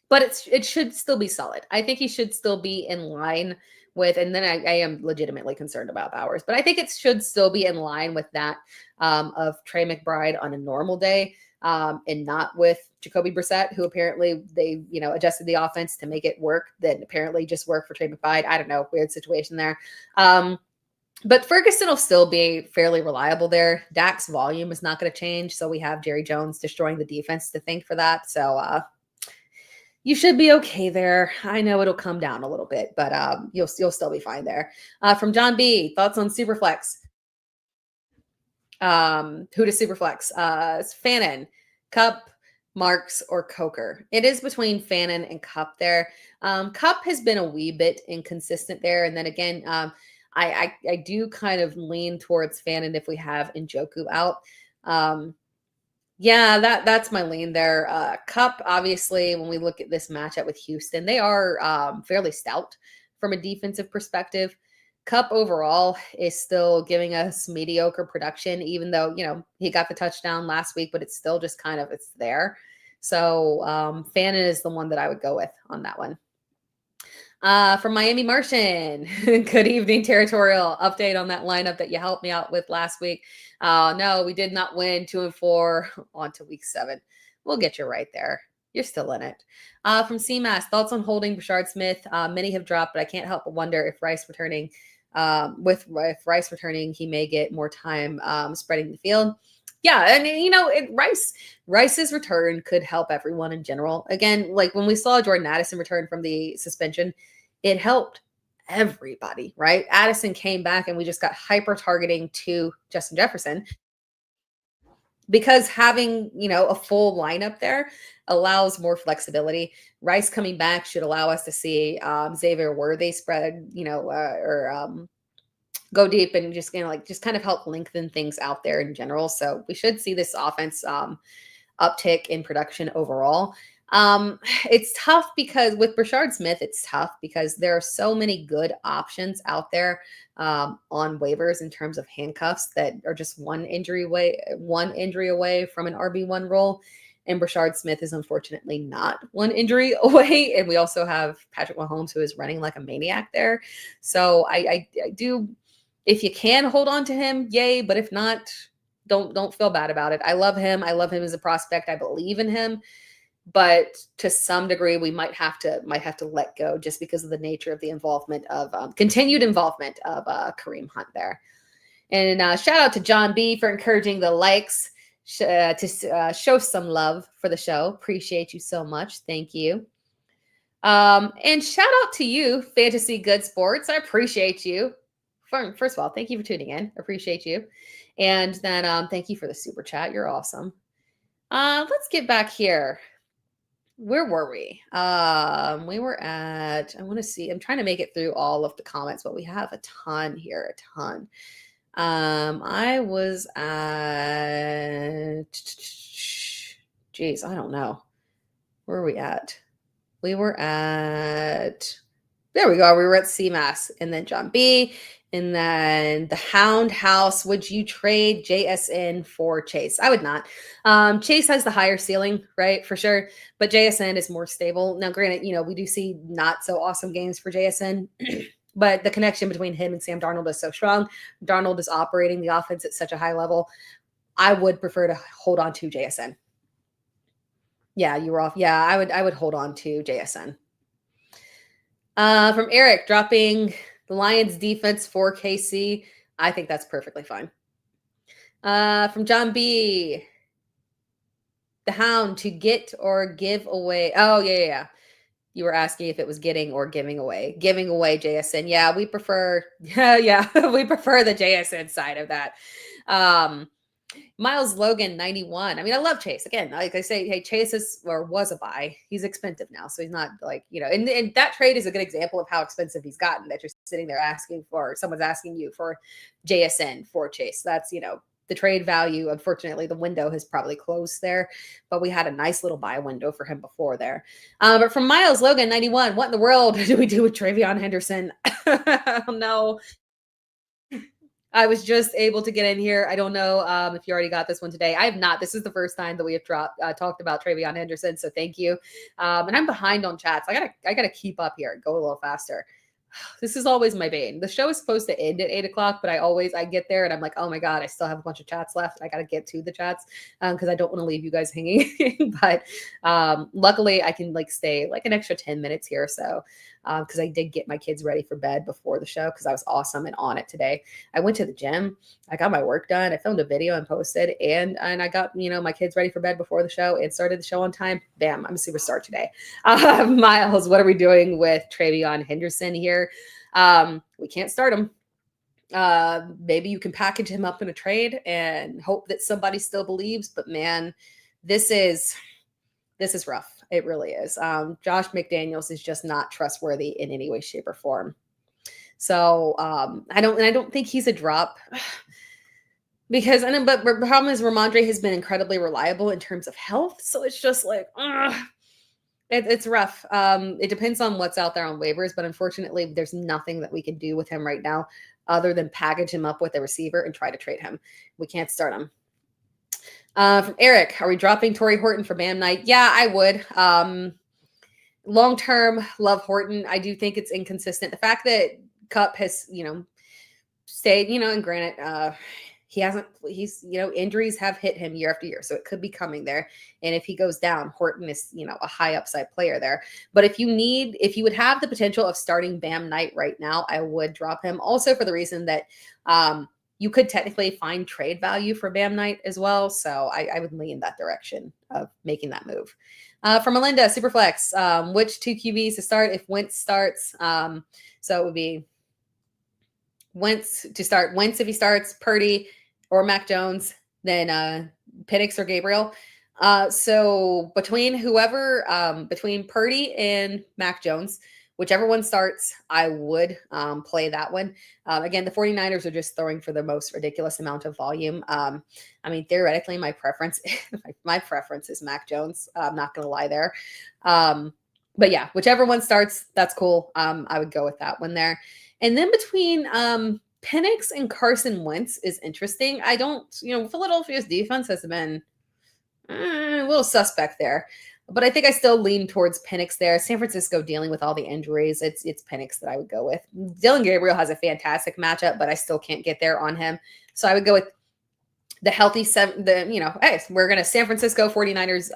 Speaker 1: But it should still be solid. I think he should still be in line with, and then I am legitimately concerned about Bowers, but I think it should still be in line with that of Trey McBride on a normal day, and not with Jacoby Brissett, who apparently they, adjusted the offense to make it work. That apparently just worked for Trey McBride. I don't know, weird situation there. But Ferguson will still be fairly reliable there. Dak's volume is not going to change, so we have Jerry Jones destroying the defense to thank for that. So you should be okay there. I know it'll come down a little bit, but you'll still be fine there. From John B, thoughts on Superflex? Who does Superflex? It's Fannin, Cup, Marks, or Coker. It is between Fannin and Cup there. Cup has been a wee bit inconsistent there, and then again, I do kind of lean towards Fannin if we have Njoku out. Yeah, that's my lean there. Cup, obviously, when we look at this matchup with Houston, they are fairly stout from a defensive perspective. Cup overall is still giving us mediocre production, even though, he got the touchdown last week, but it's still just kind of, it's there. So Fannin is the one that I would go with on that one. From Miami Martian, good evening, Territorial. Update on that lineup that you helped me out with last week. No, we did not win 2-4 on to week 7. We'll get you right there. You're still in it. From CMAS, thoughts on holding Brashard Smith? Many have dropped, but I can't help but wonder if Rice returning, he may get more time spreading the field. Yeah, and Rice's return could help everyone in general. Again, like when we saw Jordan Addison return from the suspension, it helped everybody, right? Addison came back and we just got hyper targeting to Justin Jefferson because having, a full lineup there allows more flexibility. Rice coming back should allow us to see Xavier Worthy spread, go deep and just kind of help lengthen things out there in general. So we should see this offense uptick in production overall. It's tough because with Brashard Smith, it's tough because there are so many good options out there on waivers in terms of handcuffs that are just one injury away from an RB1 role. And Brashard Smith is unfortunately not one injury away. And we also have Patrick Mahomes, who is running like a maniac there. So I do, if you can hold on to him, yay. But if not, don't feel bad about it. I love him. I love him as a prospect. I believe in him. But to some degree, we might have to let go just because of the nature of the involvement of continued involvement of Kareem Hunt there. And shout out to John B for encouraging the likes to show some love for the show. Appreciate you so much. Thank you. And shout out to you, Fantasy Good Sports. I appreciate you. First of all, thank you for tuning in. Appreciate you. And then thank you for the super chat. You're awesome. Let's get back here. Where were we? We were at, I want to see, I'm trying to make it through all of the comments, but we have a ton here, a ton. I was at, geez, I don't know. Where are we at? We were at, there we go. We were at CMAS and then John B. And then the Hound House, would you trade JSN for Chase? I would not. Chase has the higher ceiling, right? For sure. But JSN is more stable. Now, granted, we do see not so awesome games for JSN, but the connection between him and Sam Darnold is so strong. Darnold is operating the offense at such a high level. I would prefer to hold on to JSN. Yeah, you were off. Yeah, I would hold on to JSN. From Eric, dropping The Lions defense for KC, I think that's perfectly fine. From John B. The Hound, to get or give away. Oh, yeah. You were asking if it was getting or giving away. Giving away JSN. Yeah, we prefer, yeah, we prefer the JSN side of that. Miles Logan, 91. I mean, I love Chase. Again, like I say, hey, Chase is or was a buy. He's expensive now. So he's not like, and that trade is a good example of how expensive he's gotten, that you're sitting there asking for, someone's asking you for JSN for Chase. That's, the trade value. Unfortunately, the window has probably closed there, but we had a nice little buy window for him before there. But from Miles Logan, 91, what in the world do we do with TreVeyon Henderson? Oh, no. I was just able to get in here. I don't know if you already got this one today. I have not. This is the first time that we have talked about TreVeyon Henderson, so thank you. And I'm behind on chats. I gotta keep up here, go a little faster. This is always my bane. The show is supposed to end at 8 o'clock, but I get there and I'm like, oh my God, I still have a bunch of chats left. I got to get to the chats because I don't want to leave you guys hanging. But luckily I can stay an extra 10 minutes here or so because I did get my kids ready for bed before the show because I was awesome and on it today. I went to the gym. I got my work done. I filmed a video and posted and I got, my kids ready for bed before the show and started the show on time. Bam, I'm a superstar today. Miles, what are we doing with TreVeyon Henderson here? We can't start him. Maybe you can package him up in a trade and hope that somebody still believes, but man, this is rough. It really is. Josh McDaniels is just not trustworthy in any way, shape, or form. So I don't think he's a drop because but the problem is Rhamondre has been incredibly reliable in terms of health. So it's just it's rough. It depends on what's out there on waivers, but unfortunately, there's nothing that we can do with him right now other than package him up with a receiver and try to trade him. We can't start him. From Eric, are we dropping Torrey Horton for Bam Knight? Yeah, I would. Long-term, love Horton. I do think it's inconsistent. The fact that Kupp has, stayed, and granted, injuries have hit him year after year, so it could be coming there. And if he goes down, Horton is, a high upside player there. But if you would have the potential of starting Bam Knight right now, I would drop him. Also for the reason that you could technically find trade value for Bam Knight as well. So I would lean that direction of making that move. From Melinda, Superflex, which two QBs to start if Wentz starts? So it would be Wentz to start. Wentz if he starts, Purdy or Mac Jones, then Penix or Gabriel. So between Purdy and Mac Jones, whichever one starts, I would play that one. Again, the 49ers are just throwing for the most ridiculous amount of volume. Theoretically, my preference is Mac Jones. I'm not going to lie there. But yeah, whichever one starts, that's cool. I would go with that one there. And then between Penix and Carson Wentz is interesting. I don't, Philadelphia's defense has been a little suspect there. But I think I still lean towards Penix there. San Francisco dealing with all the injuries. It's Penix that I would go with. Dylan Gabriel has a fantastic matchup, but I still can't get there on him. So I would go with the healthy hey, we're going to San Francisco 49ers,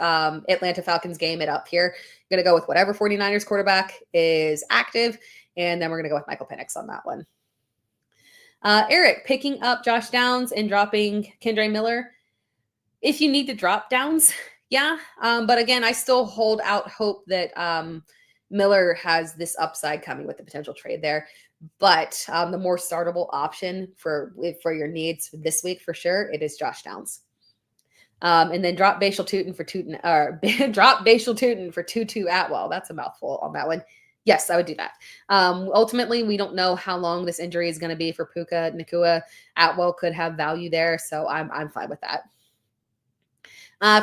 Speaker 1: Atlanta Falcons game it up here. Going to go with whatever 49ers quarterback is active. And then we're going to go with Michael Penix on that one. Eric, picking up Josh Downs and dropping Kendre Miller. If you need to drop Downs, yeah. But again, I still hold out hope that Miller has this upside coming with the potential trade there. But the more startable option for your needs this week, for sure, it is Josh Downs. And then drop Bashal Tutin for Tutu Atwell. That's a mouthful on that one. Yes, I would do that. Ultimately, we don't know how long this injury is going to be for Puka Nacua. Atwell could have value there, so I'm fine with that.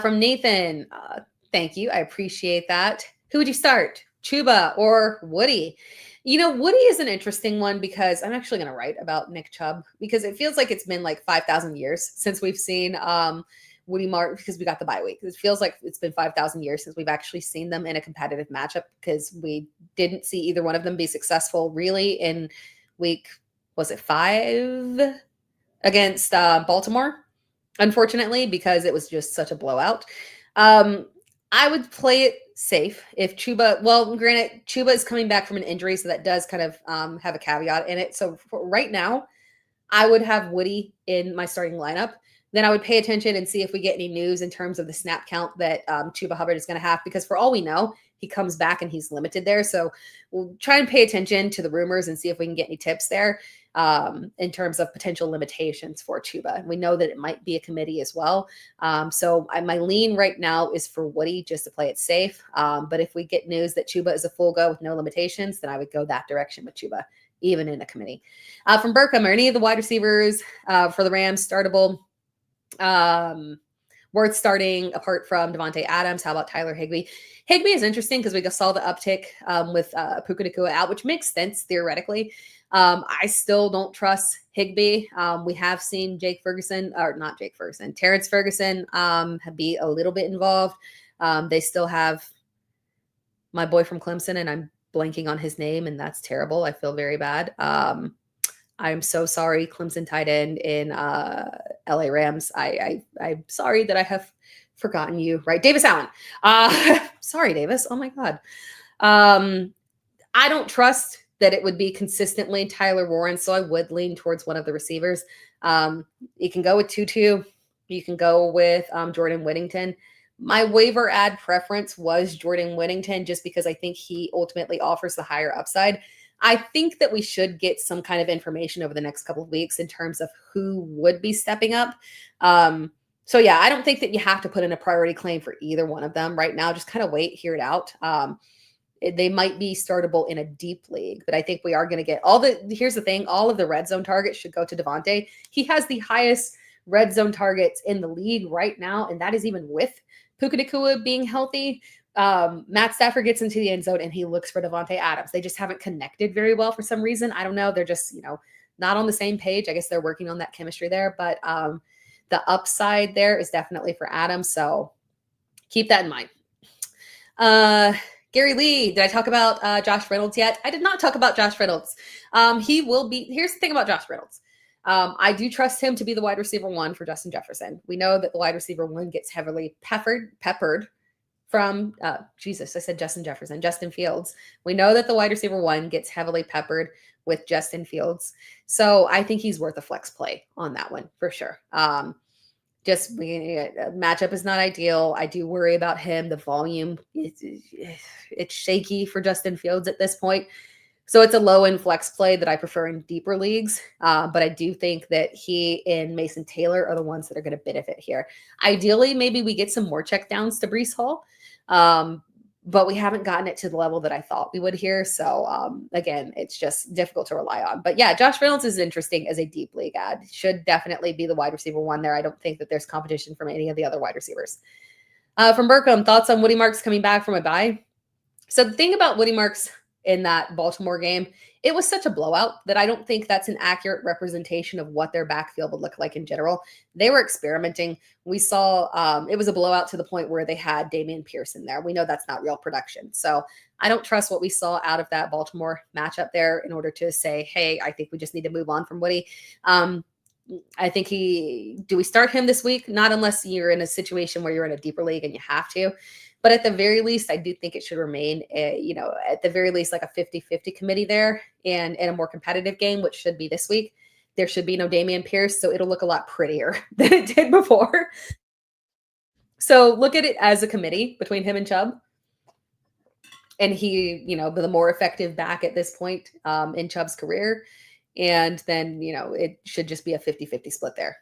Speaker 1: From Nathan, thank you. I appreciate that. Who would you start, Chuba or Woody? Woody is an interesting one because I'm actually going to write about Nick Chubb because it feels like it's been 5,000 years since we've seen Woody Martin because we got the bye week. It feels like it's been 5,000 years since we've actually seen them in a competitive matchup because we didn't see either one of them be successful really in week, was it 5 against Baltimore, unfortunately, because it was just such a blowout. I would play it safe. If Chuba, well, granted, Chuba is coming back from an injury, so that does kind of have a caveat in it. So right now, I would have Woody in my starting lineup. Then I would pay attention and see if we get any news in terms of the snap count that Chuba Hubbard is going to have, because for all we know, he comes back and he's limited there. So we'll try and pay attention to the rumors and see if we can get any tips there in terms of potential limitations for Chuba. We know that it might be a committee as well. So my lean right now is for Woody just to play it safe. But if we get news that Chuba is a full go with no limitations, then I would go that direction with Chuba, even in a committee. From Burkham, are any of the wide receivers for the Rams startable? Worth starting apart from Devontae Adams? How about Tyler Higbee? Higbee is interesting because we saw the uptick with Puka Nacua out, which makes sense theoretically. I still don't trust Higbee. We have seen Terrence Ferguson be a little bit involved. They still have my boy from Clemson, and I'm blanking on his name, and that's terrible. I feel very bad. I'm so sorry, Clemson tight end in LA Rams. I'm sorry that I have forgotten you. Right, Davis Allen. Sorry, Davis. Oh my God. I don't trust that it would be consistently Tyler Warren, so I would lean towards one of the receivers. You can go with Tutu. You can go with Jordan Whittington. My waiver ad preference was Jordan Whittington, just because I think he ultimately offers the higher upside. I think that we should get some kind of information over the next couple of weeks in terms of who would be stepping up. So yeah, I don't think that you have to put in a priority claim for either one of them right now. Just kind of wait, hear it out. They might be startable in a deep league, but I think we are going to get here's the thing, all of the red zone targets should go to Devontae. He has the highest red zone targets in the league right now, and that is even with Puka Nacua being healthy. Matt Stafford gets into the end zone and he looks for Devontae Adams. They just haven't connected very well for some reason. I don't know. They're just, not on the same page. I guess they're working on that chemistry there, but the upside there is definitely for Adams. So keep that in mind. Gary Lee, did I talk about Josh Reynolds yet? I did not talk about Josh Reynolds. He will be, here's the thing about Josh Reynolds. I do trust him to be the wide receiver one for Justin Jefferson. We know that the wide receiver one gets heavily peppered from Justin Fields. We know that the wide receiver one gets heavily peppered with Justin Fields. So I think he's worth a flex play on that one for sure. Matchup is not ideal. I do worry about him. The volume, it's shaky for Justin Fields at this point. So it's a low-end flex play that I prefer in deeper leagues. But I do think that he and Mason Taylor are the ones that are going to benefit here. Ideally, maybe we get some more checkdowns to Breece Hall. But we haven't gotten it to the level that I thought we would here. So again, it's just difficult to rely on. But yeah, Josh Reynolds is interesting as a deep league ad. Should definitely be the wide receiver one there. I don't think that there's competition from any of the other wide receivers. From Burkham, thoughts on Woody Marks coming back from a bye? So the thing about Woody Marks in that Baltimore game, it was such a blowout that I don't think that's an accurate representation of what their backfield would look like in general. They were experimenting. We saw it was a blowout to the point where they had Dameon Pierce in there. We know that's not real production. So I don't trust what we saw out of that Baltimore matchup there in order to say, hey, I think we just need to move on from Woody. I think do we start him this week? Not unless you're in a situation where you're in a deeper league and you have to. But at the very least, I do think it should remain, at the very least, like a 50-50 committee there and in a more competitive game, which should be this week. There should be no Dameon Pierce, so it'll look a lot prettier than it did before. So look at it as a committee between him and Chubb. And he, the more effective back at this point in Chubb's career. And then, it should just be a 50-50 split there.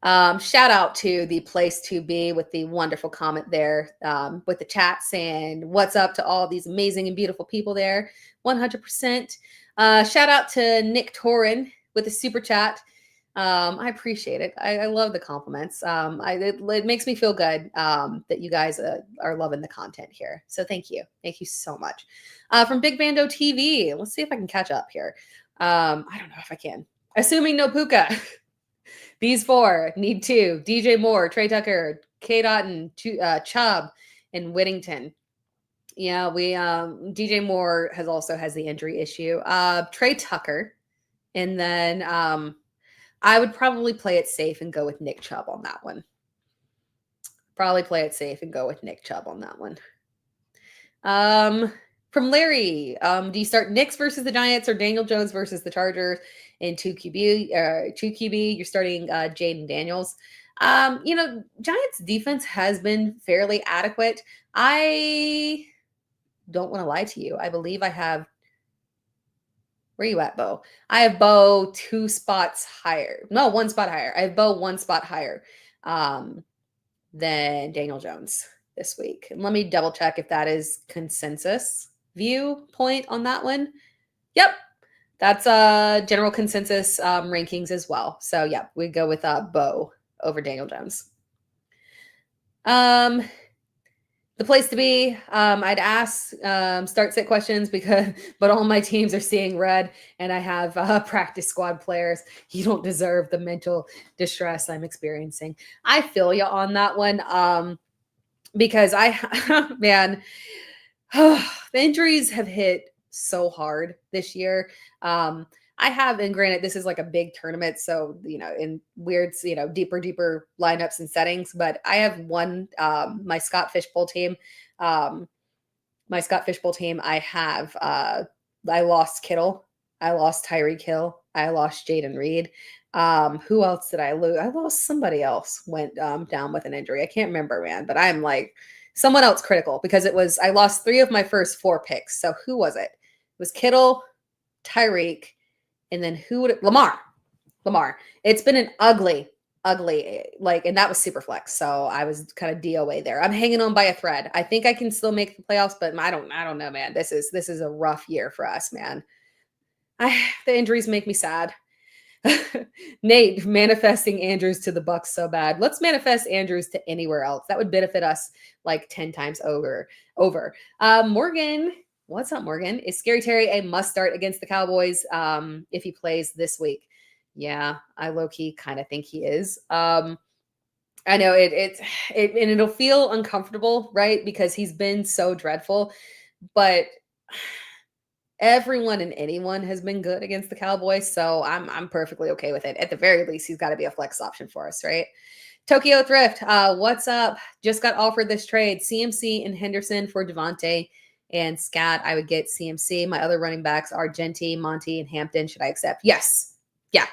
Speaker 1: Shout out to the place to be with the wonderful comment there with the chat saying what's up to all these amazing and beautiful people there. 100%. Shout out to Nick Torin with the super chat. I appreciate it. I love the compliments. It makes me feel good that you guys are loving the content here. So thank you. Thank you so much. From Big Bando TV, let's see if I can catch up here. I don't know if I can. Assuming no Puka. These four need two: DJ Moore, Trey Tucker, K. Dotton, Chubb, and Whittington. Yeah, DJ Moore has the injury issue. Trey Tucker, and then I would probably play it safe and go with Nick Chubb on that one. From Larry, do you start Knicks versus the Giants or Daniel Jones versus the Chargers in 2 QB? 2 QB, you're starting Jaden Daniels. Giants defense has been fairly adequate. I don't want to lie to you. I believe I have. Where are you at, Bo? I have Bo 2 spots higher. No, 1 spot higher. I have Bo 1 spot higher than Daniel Jones this week. And let me double check if that is consensus viewpoint on that one. Yep. That's general consensus rankings as well. So yeah, we go with Bo over Daniel Jones. The place to be, I'd ask start sit questions but all my teams are seeing red and I have practice squad players. You don't deserve the mental distress I'm experiencing. I feel you on that one because man, the injuries have hit so hard this year. I have, and granted, this is like a big tournament, so in weird, deeper lineups and settings. But I have my Scott Fishbowl team. My Scott Fishbowl team. I lost Kittle. I lost Tyreek Hill. I lost Jaden Reed. Who else did I lose? I lost somebody else. Went down with an injury. I can't remember, man. But I'm like someone else critical because I lost 3 of my first 4 picks. So who was it? It was Kittle, Tyreek. And then Lamar. It's been an ugly, and that was super flex. So I was kind of DOA there. I'm hanging on by a thread. I think I can still make the playoffs, but I don't know, man. This is a rough year for us, man. The injuries make me sad. Nate manifesting Andrews to the Bucks so bad. Let's manifest Andrews to anywhere else. That would benefit us like 10 times over. Morgan. What's up, Morgan? Is Scary Terry a must start against the Cowboys if he plays this week? Yeah, I low-key kind of think he is. I know and it'll feel uncomfortable, right? Because he's been so dreadful, but everyone and anyone has been good against the Cowboys, so I'm perfectly okay with it. At the very least, he's got to be a flex option for us, right? Tokyo Thrift, what's up? Just got offered this trade: CMC and Henderson for Devontae and Scat. I would get CMC. My other running backs are Genty, Monty, and Hampton. Should I accept? Yes. Yeah.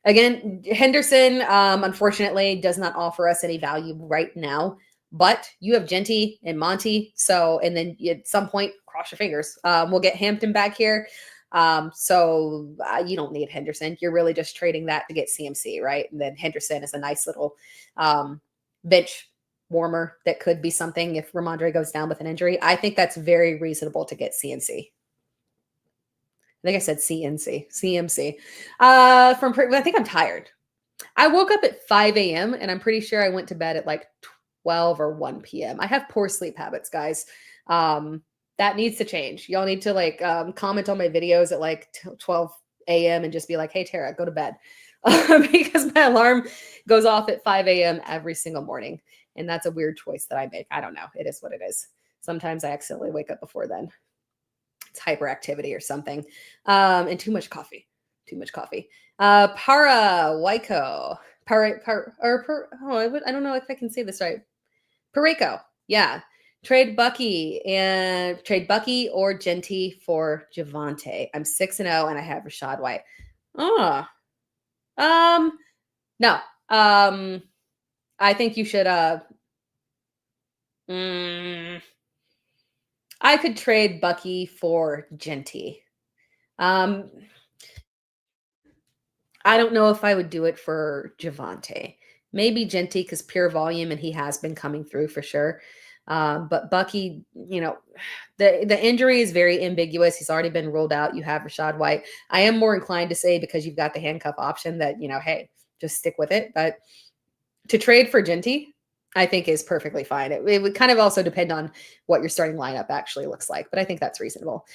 Speaker 1: Again, Henderson, unfortunately, does not offer us any value right now, but you have Genty and Monty. So, and then at some point, cross your fingers. We'll get Hampton back here. So you don't need Henderson. You're really just trading that to get CMC, right? And then Henderson is a nice little bench warmer that could be something if Ramondre goes down with an injury. I think that's very reasonable to get CMC. I think I said CMC. I think I'm tired. I woke up at 5 a.m. and I'm pretty sure I went to bed at like 12 or 1 p.m. I have poor sleep habits, guys. That needs to change. Y'all need to comment on my videos at like 12 a.m. and just be like, hey, Tara, go to bed. Because my alarm goes off at 5 a.m. every single morning. And that's a weird choice that I make. I don't know. It is what it is. Sometimes I accidentally wake up before then. It's hyperactivity or something. And too much coffee. Para Waiko. I don't know if I can say this right. Pareko. Yeah. Trade Bucky or Genty for Javonte. I'm 6-0 and I have Rachaad White. No. I think you should I could trade Bucky for Genty. I don't know if I would do it for Javonte. Maybe Genty because pure volume and he has been coming through for sure. But Bucky, the injury is very ambiguous. He's already been ruled out. You have Rachaad White. I am more inclined to say because you've got the handcuff option that, hey, just stick with it. But to trade for Genty, I think is perfectly fine. It would kind of also depend on what your starting lineup actually looks like, but I think that's reasonable.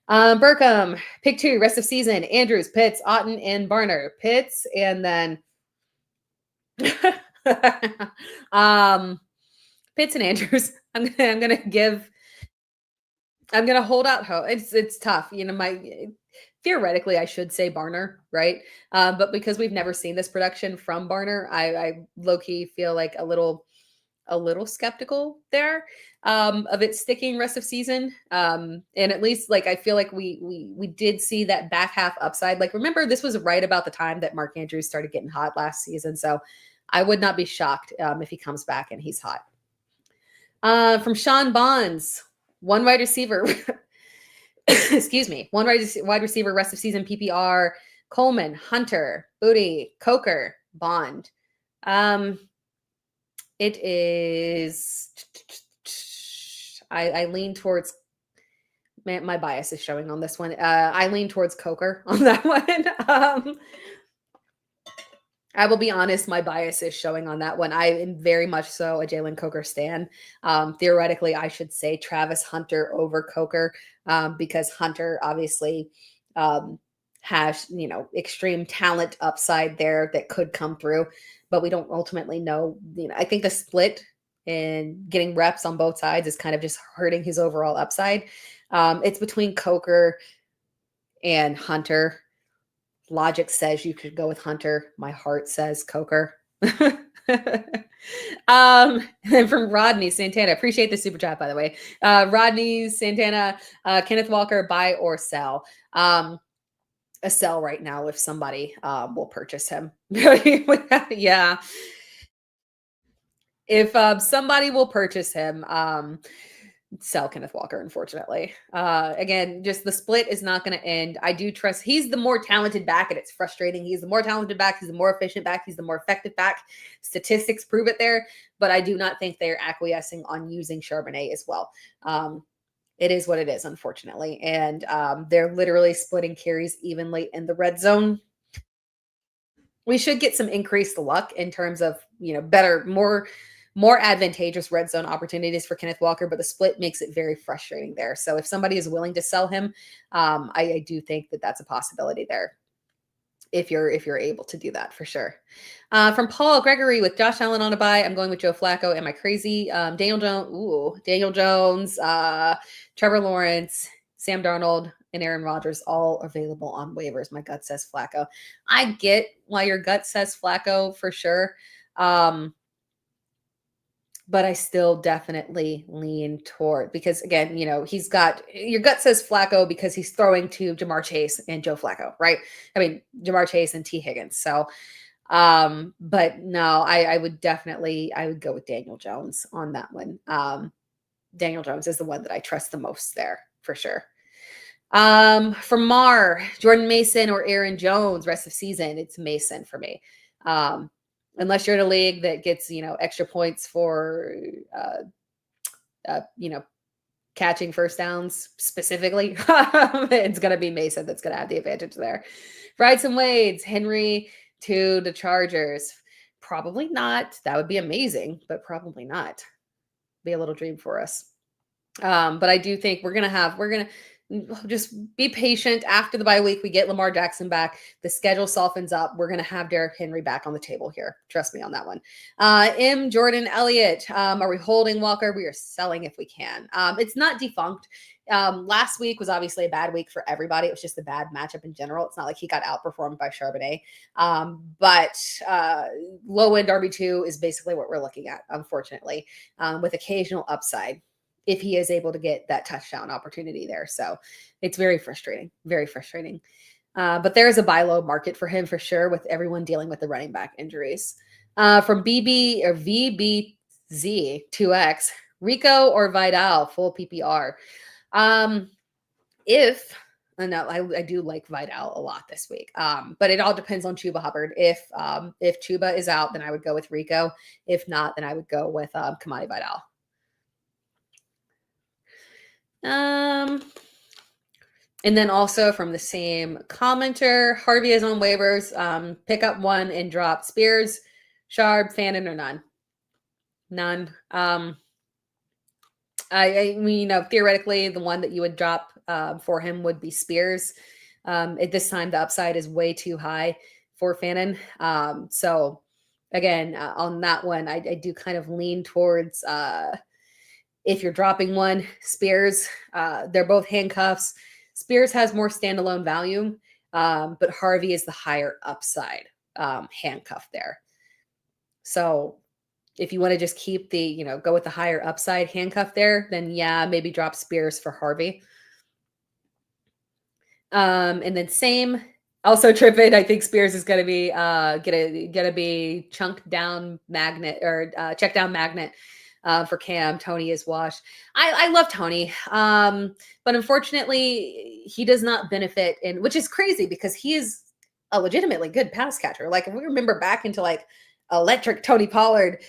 Speaker 1: Burkham, pick 2, rest of season. Andrews, Pitts, Otten, and Barner. Pitts, and then Pitts and Andrews. I'm gonna hold out hope. It's tough. Theoretically, I should say Barner, right? But because we've never seen this production from Barner, I low-key feel like a little a little skeptical there of it sticking rest of season. And at least like I feel like we did see that back half upside. Like remember, this was right about the time that Mark Andrews started getting hot last season. So I would not be shocked if he comes back and he's hot. From Sean Bonds, one wide receiver. Excuse me. One wide receiver rest of season PPR. Coleman, Hunter, Booty, Coker, Bond. It is. I lean towards. My bias is showing on this one. I lean towards Coker on that one. I will be honest, my bias is showing on that one. I am very much so a Jalen Coker stan. Theoretically, I should say Travis Hunter over Coker because Hunter obviously has, extreme talent upside there that could come through, but we don't ultimately know. I think the split and getting reps on both sides is kind of just hurting his overall upside. It's between Coker and Hunter. Logic says you could go with Hunter. My heart says Coker. And from Rodney Santana, appreciate the super chat, by the way. Rodney Santana, Kenneth Walker, buy or sell? A sell right now if somebody will purchase him. Yeah. If somebody will purchase him, sell Kenneth Walker, unfortunately. Again, just the split is not going to end. I do trust he's the more talented back, and it's frustrating. He's the more talented back. He's the more efficient back. He's the more effective back. Statistics prove it there, but I do not think they're acquiescing on using Charbonnet as well. It is what it is, unfortunately. And they're literally splitting carries evenly in the red zone. We should get some increased luck in terms of, better, more advantageous red zone opportunities for Kenneth Walker, but the split makes it very frustrating there. So if somebody is willing to sell him, I do think that that's a possibility there. If you're able to do that, for sure. From Paul Gregory with Josh Allen on a bye, I'm going with Joe Flacco. Am I crazy? Daniel Jones, Trevor Lawrence, Sam Darnold, and Aaron Rodgers all available on waivers. My gut says Flacco. I get why your gut says Flacco for sure. But I still definitely lean toward, because again, he's got, your gut says Flacco because he's throwing to Jamar Chase and Joe Flacco, right? I mean, Jamar Chase and T Higgins. So, but no, I would go with Daniel Jones on that one. Daniel Jones is the one that I trust the most there for sure. From Mar, Jordan Mason or Aaron Jones rest of season, it's Mason for me. Unless you're in a league that gets, extra points for, catching first downs specifically, it's going to be Mason that's going to have the advantage there. Ride some Wades, Henry to the Chargers. Probably not. That would be amazing, but probably not. Be a little dream for us. But I do think we're going to just be patient. After the bye week, we get Lamar Jackson back. The schedule softens up. We're going to have Derrick Henry back on the table here. Trust me on that one. Jordan Elliott. Are we holding Walker? We are selling if we can. It's not defunct. Last week was obviously a bad week for everybody. It was just a bad matchup in general. It's not like he got outperformed by Charbonnet. But low-end RB2 is basically what we're looking at, unfortunately, with occasional upside if he is able to get that touchdown opportunity there. So it's very frustrating, very frustrating. But there's a buy low market for him for sure, with everyone dealing with the running back injuries. From BB or VBZ2X, Rico or Vidal, full PPR. I do like Vidal a lot this week. But it all depends on Chuba Hubbard. If Chuba is out, then I would go with Rico. If not, then I would go with Kamani Vidal. And then also from the same commenter, Harvey is on waivers. Pick up one and drop Spears, Sharp, Fannin, or none. None. I mean, theoretically, the one that you would drop for him would be Spears. At this time, the upside is way too high for Fannin. So again, on that one, I do kind of lean towards if you're dropping one, Spears. They're both handcuffs. Spears has more standalone value, but Harvey is the higher upside handcuff there. So If you want to just keep the, go with the higher upside handcuff there, then yeah, maybe drop Spears for Harvey. And then same, also tripping. I think Spears is gonna be gonna be chunk down magnet or check down magnet for Cam. Tony is washed. I love Tony, but unfortunately, he does not benefit in, which is crazy because he is a legitimately good pass catcher. Like if we remember back into like electric Tony Pollard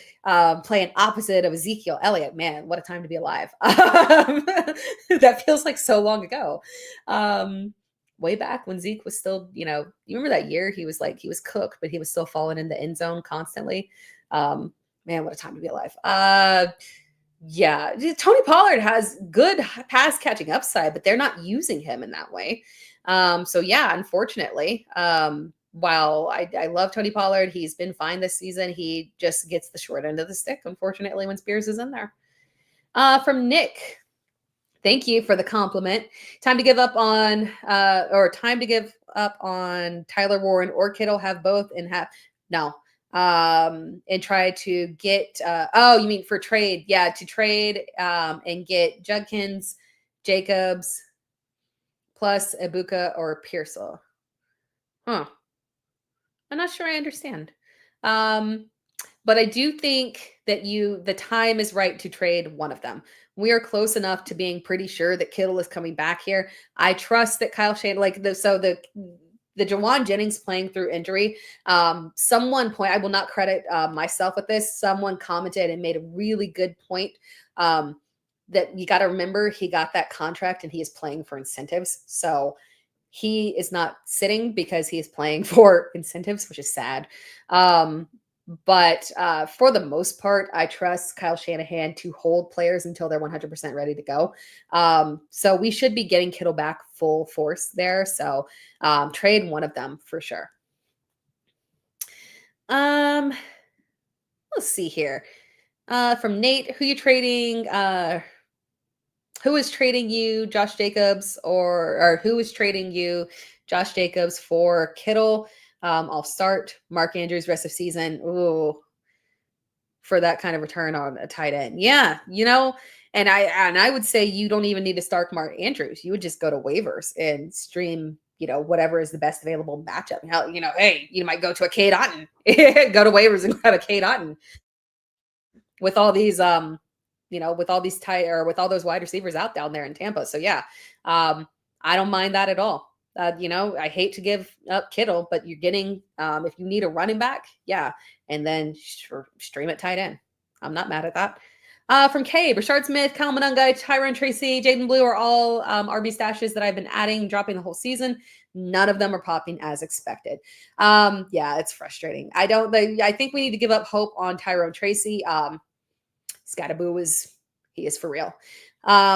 Speaker 1: playing opposite of Ezekiel Elliott, man, what a time to be alive. That feels like so long ago. Way back when Zeke was still, you remember that year he was cooked, but he was still falling in the end zone constantly. Man, what a time to be alive. Yeah, Tony Pollard has good pass catching upside, but they're not using him in that way. So yeah, unfortunately, while I love Tony Pollard, he's been fine this season. He just gets the short end of the stick, unfortunately, when Spears is in there. From Nick, thank you for the compliment. Time to give up on Tyler Warren or Kittle. Have both and have no. And try to get. Oh, you mean for trade? Yeah, to trade and get Judkins, Jacobs, plus Ibuka or Pearsall. Huh. I'm not sure I understand. But I do think that the time is right to trade one of them. We are close enough to being pretty sure that Kittle is coming back here. I trust that Kyle Shanahan, the Jawan Jennings playing through injury. I will not credit myself with this. Someone commented and made a really good point that you got to remember he got that contract and he is playing for incentives. So he is not sitting because he is playing for incentives, which is sad. But for the most part, I trust Kyle Shanahan to hold players until they're 100% ready to go. So we should be getting Kittle back full force there. So trade one of them for sure. Let's see here. From Nate, who you trading? Who is trading you, Josh Jacobs, or who is trading you, Josh Jacobs for Kittle? I'll start Mark Andrews rest of season. Ooh, for that kind of return on a tight end. Yeah, and I would say you don't even need to start Mark Andrews. You would just go to waivers and stream, whatever is the best available matchup. Hell, hey, you might go to a Cade Otton. Go to waivers and grab a Cade Otton. With all these with all those wide receivers out down there in Tampa. So yeah, I don't mind that at all. I hate to give up Kittle, but you're getting, if you need a running back, yeah. And then stream it tight end. I'm not mad at that. From Kay, Rashard Smith, Kyle Monunga, Tyron Tracy, Jaden Blue are all RB stashes that I've been adding, dropping the whole season. None of them are popping as expected. Yeah, it's frustrating. I think we need to give up hope on Tyrone Tracy. Scattaboo he is for real.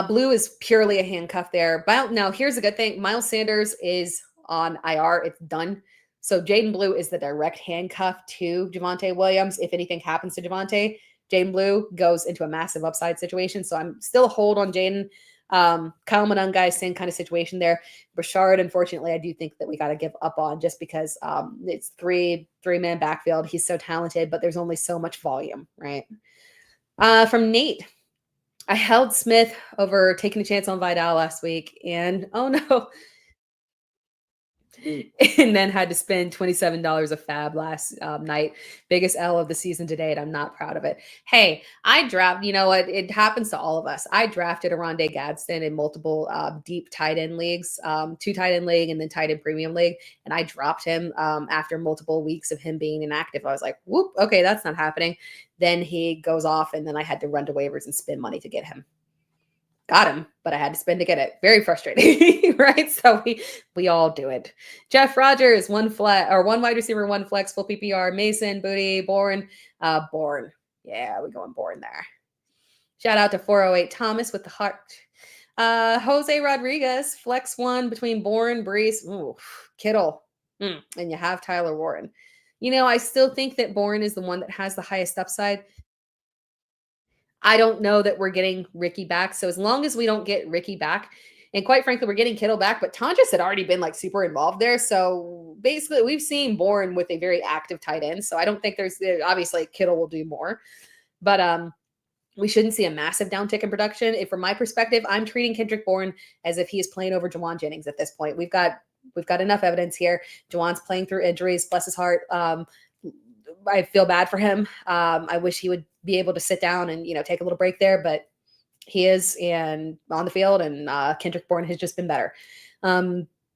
Speaker 1: Blue is purely a handcuff there. But now here's a good thing. Miles Sanders is on IR. It's done. So Jaden Blue is the direct handcuff to Javonte Williams. If anything happens to Javonte, Jaden Blue goes into a massive upside situation. So I'm still a hold on Jaden. Kyle Monunga, same kind of situation there. Rashard, unfortunately, I do think that we got to give up on just because it's three-man backfield. He's so talented, but there's only so much volume, right? From Nate, I held Smith over taking a chance on Vidal last week, and oh no, and then had to spend $27 of fab last night. Biggest L of the season to date. I'm not proud of it. Hey, it happens to all of us. I drafted Arondé Gadsden in multiple deep tight end leagues, 2 tight end league and then tight end premium league. And I dropped him after multiple weeks of him being inactive. I was like, whoop, okay, that's not happening. Then he goes off and then I had to run to waivers and spend money to get him. Got him, but I had to spend to get it. Very frustrating, right? So we all do it. Jeff Rogers, one wide receiver, 1 flex, full PPR. Mason, Booty, Bourne. Bourne. Yeah, we're going Bourne there. Shout out to 408 Thomas with the heart. Jose Rodriguez, flex 1 between Bourne, Brees, Kittle, and you have Tyler Warren. I still think that Bourne is the one that has the highest upside. I don't know that we're getting Ricky back. So as long as we don't get Ricky back, and quite frankly, we're getting Kittle back, but Tonjes had already been super involved there. So basically we've seen Bourne with a very active tight end. So I don't think obviously Kittle will do more. But we shouldn't see a massive downtick in production. If, from my perspective, I'm treating Kendrick Bourne as if he is playing over Jawan Jennings at this point. We've got enough evidence here. Jawan's playing through injuries, bless his heart. I feel bad for him. I wish he would be able to sit down and, take a little break there, but he is and on the field, and Kendrick Bourne has just been better.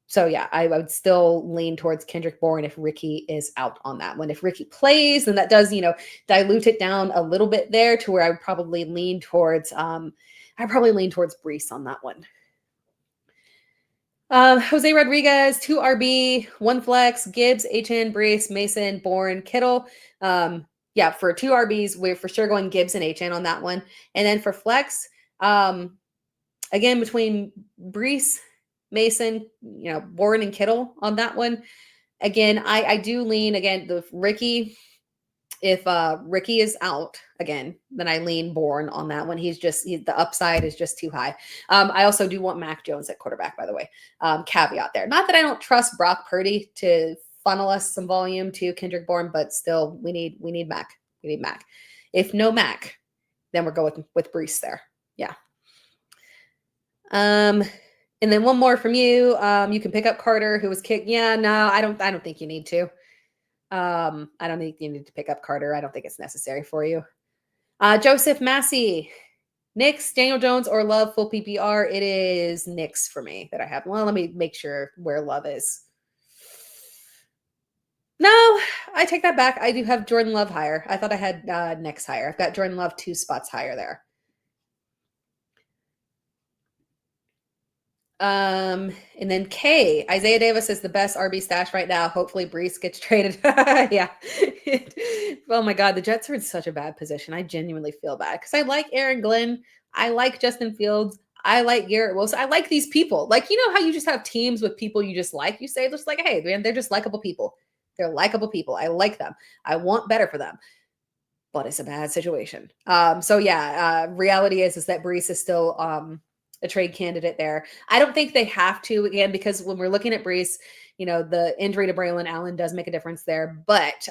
Speaker 1: So yeah, I would still lean towards Kendrick Bourne if Ricky is out on that one. If Ricky plays, then that does, dilute it down a little bit there to where I would probably lean towards Breece on that one. Jose Rodriguez, 2 RB, 1 flex, Gibbs, HN, Breece, Mason, Bourne, Kittle. Yeah, for 2 RBs, we're for sure going Gibbs and HN on that one. And then for flex, again, between Breece, Mason, Bourne and Kittle on that one. Again, I do lean again the Ricky. If Ricky is out again, then I lean Bourne on that one. The upside is just too high. I also do want Mac Jones at quarterback, by the way. Caveat there. Not that I don't trust Brock Purdy to funnel us some volume to Kendrick Bourne, but still we need Mac. We need Mac. If no Mac, then we're going with Breece there. Yeah. And then one more from you. You can pick up Carter, who was kicked. Yeah, no, I don't think you need to. I don't think you need to pick up Carter. I don't think it's necessary for you. Joseph Massey, Knicks, Daniel Jones, or Love full PPR. It is Knicks for me that I have. Well, let me make sure where Love is. No, I take that back. I do have Jordan Love higher. I thought I had Knicks higher. I've got Jordan Love 2 spots higher there. And then K, Isaiah Davis is the best RB stash right now. Hopefully Breece gets traded. Yeah. Oh my God, the Jets are in such a bad position. I genuinely feel bad because I like Aaron Glenn. I like Justin Fields. I like Garrett Wilson. I like these people. Like, how you just have teams with people you just like. You say just like, hey, man, they're just likable people. They're likable people. I like them. I want better for them. But it's a bad situation. So yeah, reality is that Breece is still a trade candidate there. I don't think they have to, again, because when we're looking at Breece, the injury to Braylon Allen does make a difference there. But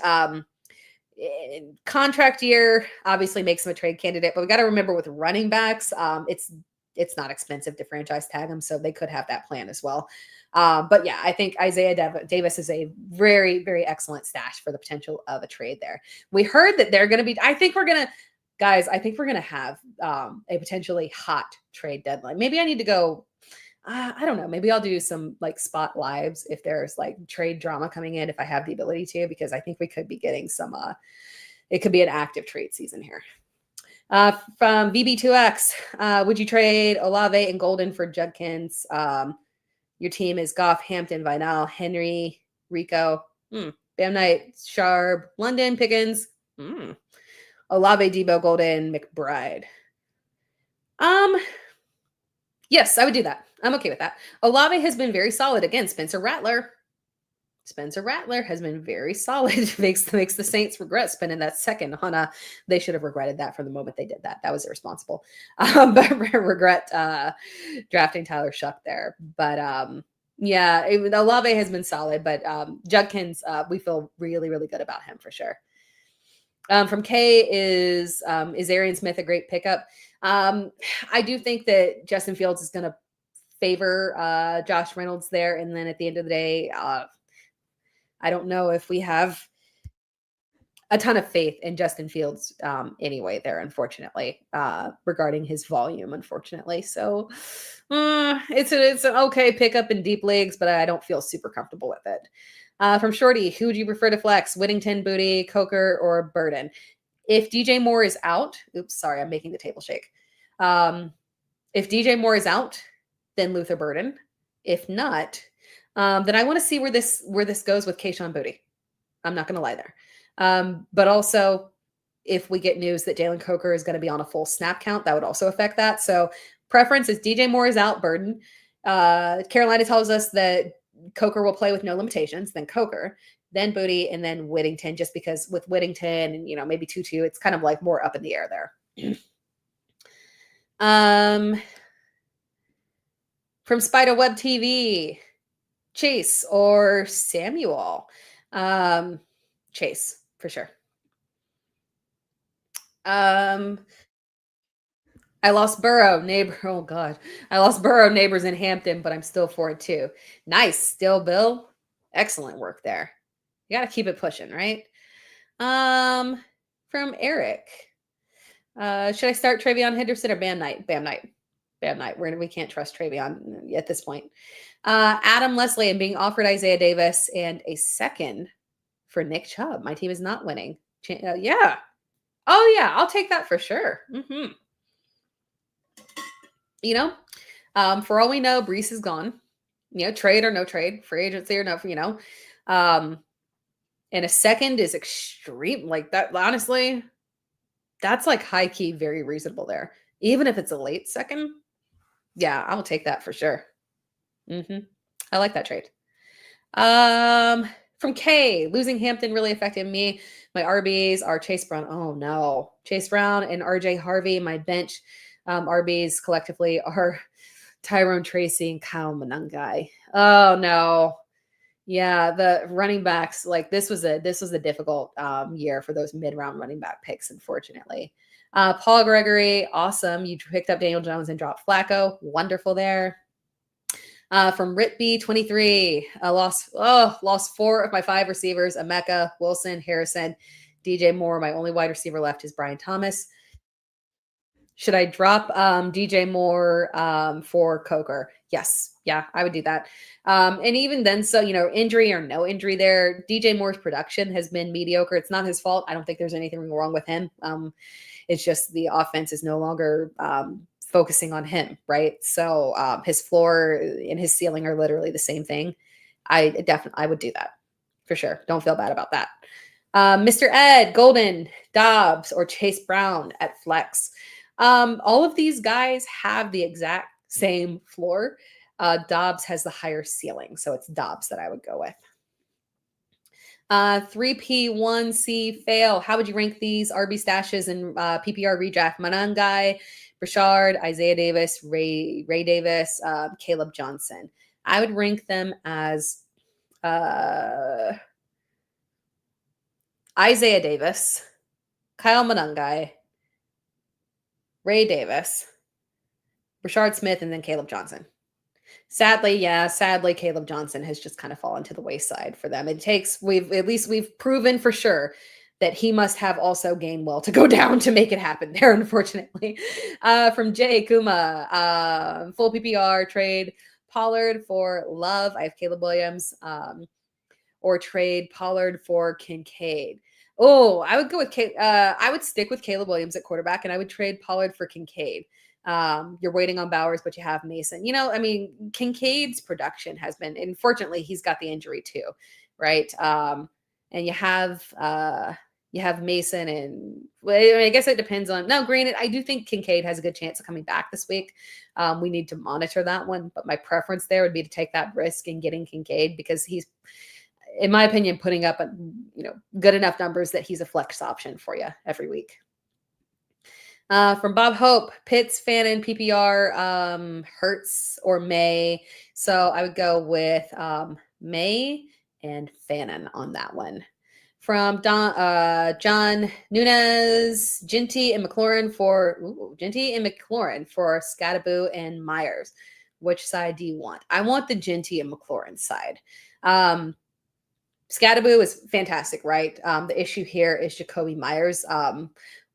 Speaker 1: contract year obviously makes him a trade candidate. But we got to remember with running backs, it's not expensive to franchise tag them, so they could have that plan as well. But yeah, I think Isaiah Davis is a very, very excellent stash for the potential of a trade there. We heard that they're going to be, I think we're going to have a potentially hot trade deadline. Maybe I need to go, I don't know, maybe I'll do some like spot lives if there's like trade drama coming in, if I have the ability to, because I think we could be getting some, it could be an active trade season here. From VB2X, would you trade Olave and Golden for Judkins? Your team is Goff, Hampton, Vinal, Henry, Rico, Bam Knight, Sharp, London, Pickens, Olave, Debo, Golden, McBride. Yes, I would do that. I'm okay with that. Olave has been very solid. Again, Spencer Rattler has been very solid. makes the Saints regret spending that second on they should have regretted that from the moment they did that. That was irresponsible. But regret drafting Tyler Shuck there. But yeah, Olave has been solid, but Judkins, we feel really, really good about him for sure. From K is Arian Smith a great pickup? I do think that Justin Fields is going to favor Josh Reynolds there. And then at the end of the day, I don't know if we have a ton of faith in Justin Fields anyway there, unfortunately, regarding his volume, unfortunately. So it's an okay pickup in deep leagues, but I don't feel super comfortable with it. From Shorty, who would you prefer to flex? Whittington, Booty, Coker, or Burden? If DJ Moore is out, sorry, I'm making the table shake. If DJ Moore is out, then Luther Burden. If not, then I want to see where this goes with Kayshon Boutte. I'm not going to lie there. But also, if we get news that Jalen Coker is going to be on a full snap count, that would also affect that. So preference is DJ Moore is out, Burden. Carolina tells us that Coker will play with no limitations, then Coker, then Boutte, and then Whittington, just because with Whittington and, maybe Tutu, it's kind of like more up in the air there. From Spiderweb TV, Chase or Samuel? Chase, for sure. Um, I lost Burrow neighbor. Oh God, I lost Burrow neighbors in Hampton, but I'm still for it too. Nice, still Bill. Excellent work there. You got to keep it pushing, right? From Eric. Should I start Travion Henderson or Bam Knight? Bam Knight. Bam Knight. We can't trust Travion at this point. Adam Leslie and being offered Isaiah Davis and a second for Nick Chubb. My team is not winning. Yeah. Oh yeah, I'll take that for sure. You know, for all we know, Brees is gone. You know, trade or no trade, free agency or no, and a second is extreme. Like that, honestly, that's like high key, very reasonable there. Even if it's a late second, yeah, I will take that for sure. I like that trade. From Kay, losing Hampton really affected me. My RBs are Chase Brown. Oh no, Chase Brown and RJ Harvey. My bench RBs collectively are Tyrone Tracy and Kyle Monangai. Oh no. Yeah, the running backs, like this was a difficult year for those mid-round running back picks, unfortunately. Paul Gregory, awesome. You picked up Daniel Jones and dropped Flacco. Wonderful there. From Ritby 23, lost 4 of my 5 receivers: Emeka, Wilson, Harrison, DJ Moore. My only wide receiver left is Brian Thomas. Should I drop DJ Moore for Coker? Yes. Yeah, I would do that. And even then, so, injury or no injury there, DJ Moore's production has been mediocre. It's not his fault. I don't think there's anything wrong with him. It's just the offense is no longer focusing on him, right? So his floor and his ceiling are literally the same thing. I would do that for sure. Don't feel bad about that. Mr. Ed, Golden, Dobbs, or Chase Brown at flex. All of these guys have the exact same floor. Dobbs has the higher ceiling, so it's Dobbs that I would go with. 3P1C fail. How would you rank these RB stashes and PPR redraft? Monangai, Brashard, Isaiah Davis, Ray Davis, Caleb Johnson. I would rank them as Isaiah Davis, Kyle Monangai, Ray Davis, Brashard Smith, and then Caleb Johnson. Sadly, Caleb Johnson has just kind of fallen to the wayside for them. We've proven for sure that he must have also Gainwell to go down to make it happen there, unfortunately. From Jay Kuma, full PPR trade Pollard for Love. I have Caleb Williams, or trade Pollard for Kincaid. Oh, I would go with I would stick with Caleb Williams at quarterback, and I would trade Pollard for Kincaid. You're waiting on Bowers, but you have Mason. Kincaid's production has been, unfortunately, he's got the injury too, right? And you have Mason, and I guess it depends on. No, granted, I do think Kincaid has a good chance of coming back this week. We need to monitor that one, but my preference there would be to take that risk in getting Kincaid because he's, in my opinion, putting up good enough numbers that he's a flex option for you every week. From Bob Hope, Pitts, Fannin, PPR, Hurts, or May. So I would go with May and Fannin on that one. From John Nunez, Ginty and McLaurin for Scadaboo and Myers. Which side do you want? I want the Ginty and McLaurin side. Scadaboo is fantastic, right? The issue here is Jacoby Myers.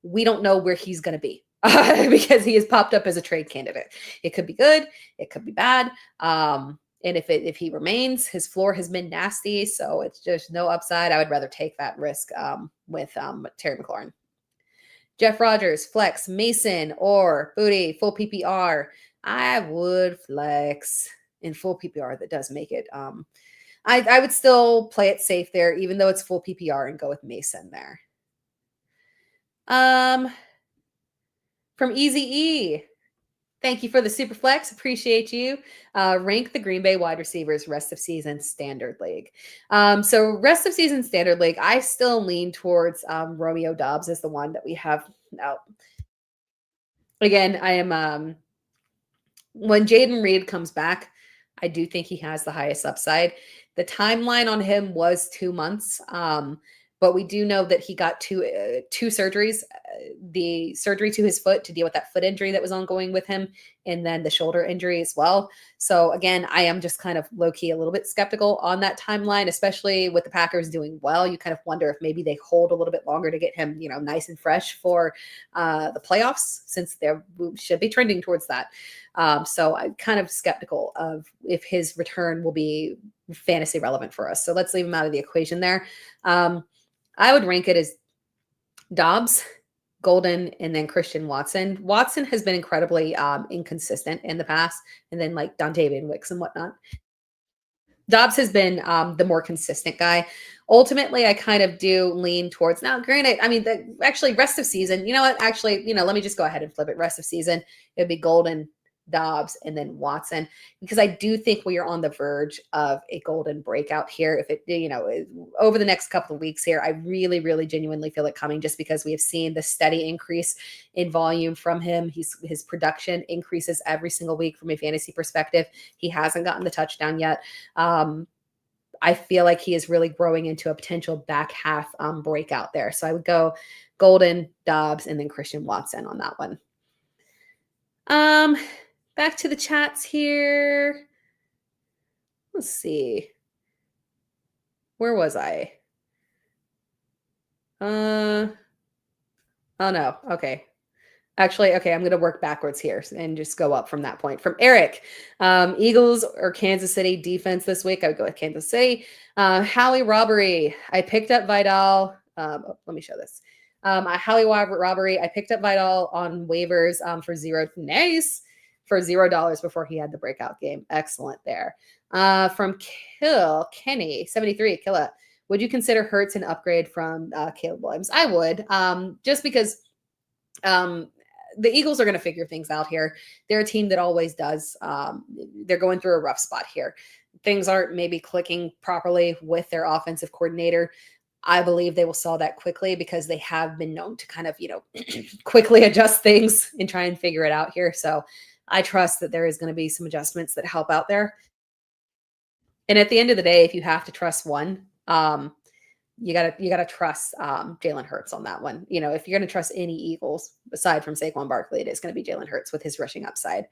Speaker 1: We don't know where he's going to be because he has popped up as a trade candidate. It could be good. It could be bad. And if he remains, his floor has been nasty. So it's just no upside. I would rather take that risk with Terry McLaurin. Jeff Rogers, flex, Mason, or Booty, full PPR. I would flex in full PPR. That does make it. I would still play it safe there, even though it's full PPR, and go with Mason there. From Easy E, thank you for the super flex. Appreciate you. Rank the Green Bay wide receivers rest of season standard league. So rest of season standard league, I still lean towards Romeo Doubs as the one that we have now. Again, I am when Jaden Reed comes back, I do think he has the highest upside. The timeline on him was 2 months. But we do know that he got two surgeries the surgery to his foot to deal with that foot injury that was ongoing with him, and then the shoulder injury as well. So again, I am just kind of low key a little bit skeptical on that timeline, especially with the Packers doing well. You kind of wonder if maybe they hold a little bit longer to get him, nice and fresh for the playoffs, since they should be trending towards that. So I'm kind of skeptical of if his return will be fantasy relevant for us. So let's leave him out of the equation there. I would rank it as Dobbs, Golden, and then Christian Watson. Watson has been incredibly inconsistent in the past, and then like Dontavian Wicks and whatnot. Dobbs has been the more consistent guy. Ultimately, I kind of do lean towards, now granted, I mean, actually rest of season, you know what, actually, let me just go ahead and flip it. Rest of season, it'd be Golden, Dobbs, and then Watson, because I do think we are on the verge of a golden breakout here. If it, over the next couple of weeks here, I really, really genuinely feel it coming, just because we have seen the steady increase in volume from him. His production increases every single week from a fantasy perspective. He hasn't gotten the touchdown yet. I feel like he is really growing into a potential back half breakout there. So I would go Golden, Dobbs, and then Christian Watson on that one. Back to the chats here. Let's see. Where was I? Oh no. Okay. Actually, okay, I'm going to work backwards here and just go up from that point. From Eric, Eagles or Kansas City defense this week? I would go with Kansas City. Howie Robbery. I picked up Vidal. Let me show this. Howie Robbery. I picked up Vidal on waivers for $0 before he had the breakout game. Excellent there. From Kenny 73 Killa. Would you consider Hurts an upgrade from Caleb Williams? I would, just because the Eagles are going to figure things out here. They're a team that always does. They're going through a rough spot here. Things aren't maybe clicking properly with their offensive coordinator. I believe they will solve that quickly, because they have been known to kind of, quickly adjust things and try and figure it out here. So I trust that there is going to be some adjustments that help out there. And at the end of the day, if you have to trust one, you gotta trust Jalen Hurts on that one. If you're gonna trust any Eagles aside from Saquon Barkley, it is gonna be Jalen Hurts with his rushing upside.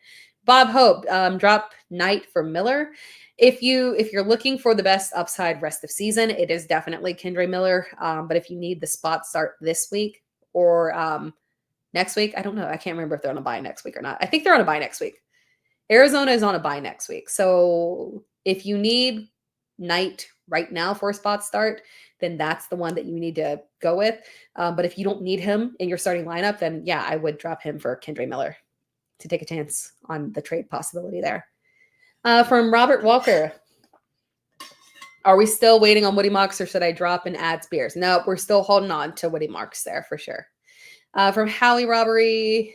Speaker 1: Bob Hope, drop Knight for Miller. If you're looking for the best upside rest of season, it is definitely Kendre Miller. But if you need the spot start this week or next week, I don't know. I can't remember if they're on a bye next week or not. I think they're on a bye next week. Arizona is on a bye next week. So if you need Knight right now for a spot start, then that's the one that you need to go with. But if you don't need him in your starting lineup, then yeah, I would drop him for Kendre Miller to take a chance on the trade possibility there. From Robert Walker. Are we still waiting on Woody Marks, or should I drop and add Spears? No, we're still holding on to Woody Marks there for sure. From Howie Robbery,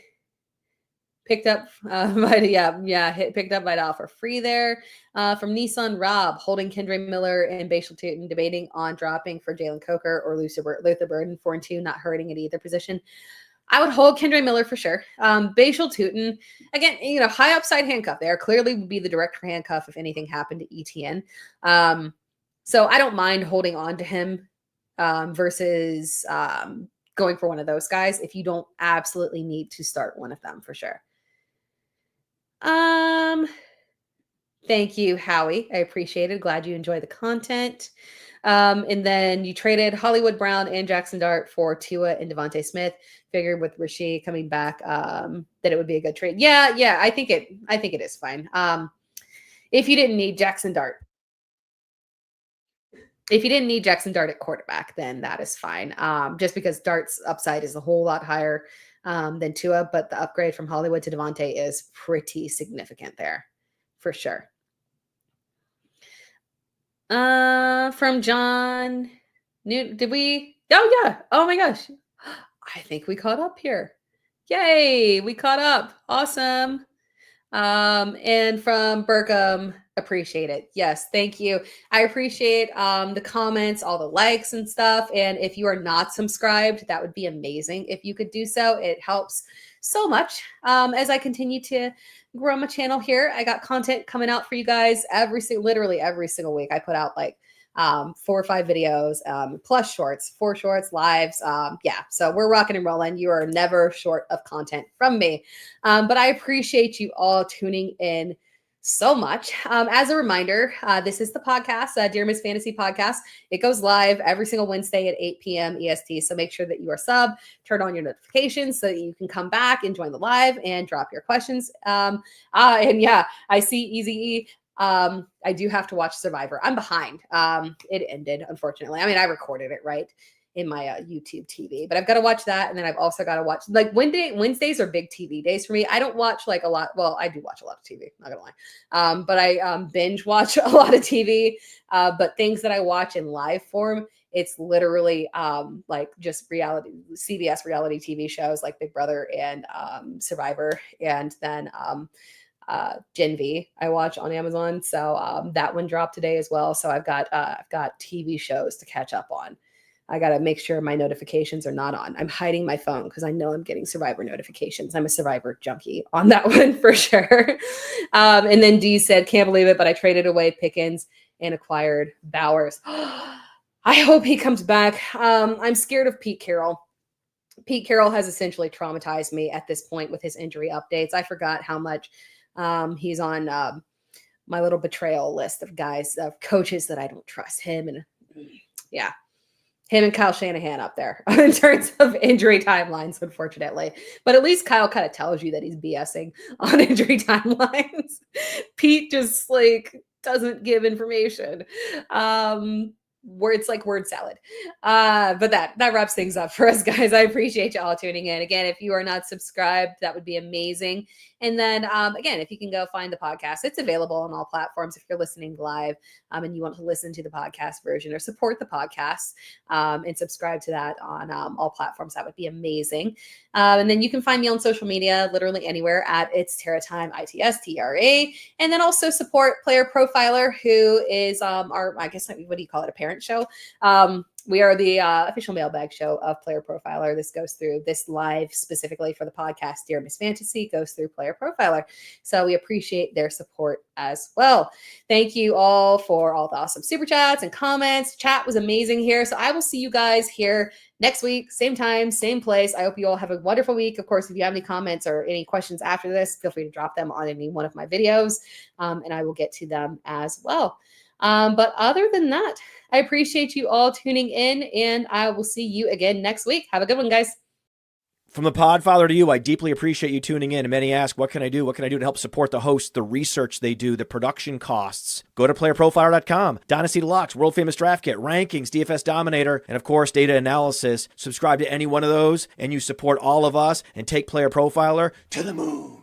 Speaker 1: picked up picked up Vidal for free there. From Nissan Rob, holding Kendre Miller and Bashal Tutin, debating on dropping for Jalen Coker or Luther Burden, 4 and 2, not hurting at either position. I would hold Kendre Miller for sure. Bashal Tutin, again, high upside handcuff there. Clearly would be the direct handcuff if anything happened to ETN. So I don't mind holding on to him versus going for one of those guys if you don't absolutely need to start one of them for sure. Thank you, Howie. I appreciate it. Glad you enjoy the content. And then you traded Hollywood Brown and Jackson Dart for Tua and Devontae Smith. Figured with Rasheed coming back, that it would be a good trade. Yeah, I think it is fine. If you didn't need Jackson Dart. If you didn't need Jackson Dart at quarterback, then that is fine. Just because Dart's upside is a whole lot higher than Tua, but the upgrade from Hollywood to Devontae is pretty significant there, for sure. From John, did we? Oh yeah! Oh my gosh! I think we caught up here. Yay! We caught up. Awesome. And from Burkham, appreciate it. Yes, thank you. I appreciate the comments, all the likes and stuff. And if you are not subscribed, that would be amazing if you could do so. It helps so much as I continue to grow my channel here. I got content coming out for you guys literally every single week. I put out like 4 or 5 videos, plus shorts, 4 shorts, lives. Yeah, so we're rocking and rolling. You are never short of content from me. But I appreciate you all tuning in so much. As a reminder, this is the podcast, Dear Miss Fantasy Podcast. It goes live every single Wednesday at 8 p.m. EST. So make sure that you are sub, turn on your notifications so that you can come back and join the live and drop your questions. And yeah, I see Easy E. I do have to watch Survivor. I'm behind. It ended, unfortunately. I mean, I recorded it right in my YouTube TV, but I've got to watch that. And then I've also got to watch, like, Wednesdays are big TV days for me. I don't watch like a lot. Well, I do watch a lot of TV, not gonna lie. But I binge watch a lot of TV. But things that I watch in live form, it's literally like just CBS reality TV shows like Big Brother and Survivor. And then Gen V I watch on Amazon. So that one dropped today as well. So I've got TV shows to catch up on. I got to make sure my notifications are not on. I'm hiding my phone because I know I'm getting Survivor notifications. I'm a Survivor junkie on that one for sure. And then D said, can't believe it, but I traded away Pickens and acquired Bowers. I hope he comes back. I'm scared of Pete Carroll. Pete Carroll has essentially traumatized me at this point with his injury updates. I forgot how much he's on my little betrayal list of guys, of coaches that I don't trust. Him and Kyle Shanahan up there in terms of injury timelines, unfortunately. But at least Kyle kind of tells you that he's BSing on injury timelines. Pete just like doesn't give information. Where it's like word salad. But that wraps things up for us, guys. I appreciate you all tuning in. Again, if you are not subscribed, that would be amazing. And then again, if you can go find the podcast, it's available on all platforms if you're listening live and you want to listen to the podcast version or support the podcast and subscribe to that on all platforms, that would be amazing. And then you can find me on social media, literally anywhere at It's Tara Time, ITSTRA. And then also support Player Profiler, who is our, I guess, what do you call it, a parent show? We are the official mailbag show of Player Profiler. This goes through this live specifically for the podcast Dear Miss Fantasy, goes through Player Profiler. So we appreciate their support as well. Thank you all for all the awesome super chats and comments. Chat was amazing here. So I will see you guys here next week, same time, same place. I hope you all have a wonderful week. Of course, if you have any comments or any questions after this, feel free to drop them on any one of my videos and I will get to them as well. But other than that, I appreciate you all tuning in and I will see you again next week. Have a good one, guys.
Speaker 2: From the Podfather to you, I deeply appreciate you tuning in. And many ask, what can I do? What can I do to help support the hosts, the research they do, the production costs? Go to playerprofiler.com, Dynasty Deluxe, World Famous Draft Kit, Rankings, DFS Dominator, and of course, data analysis. Subscribe to any one of those and you support all of us and take Player Profiler to the moon.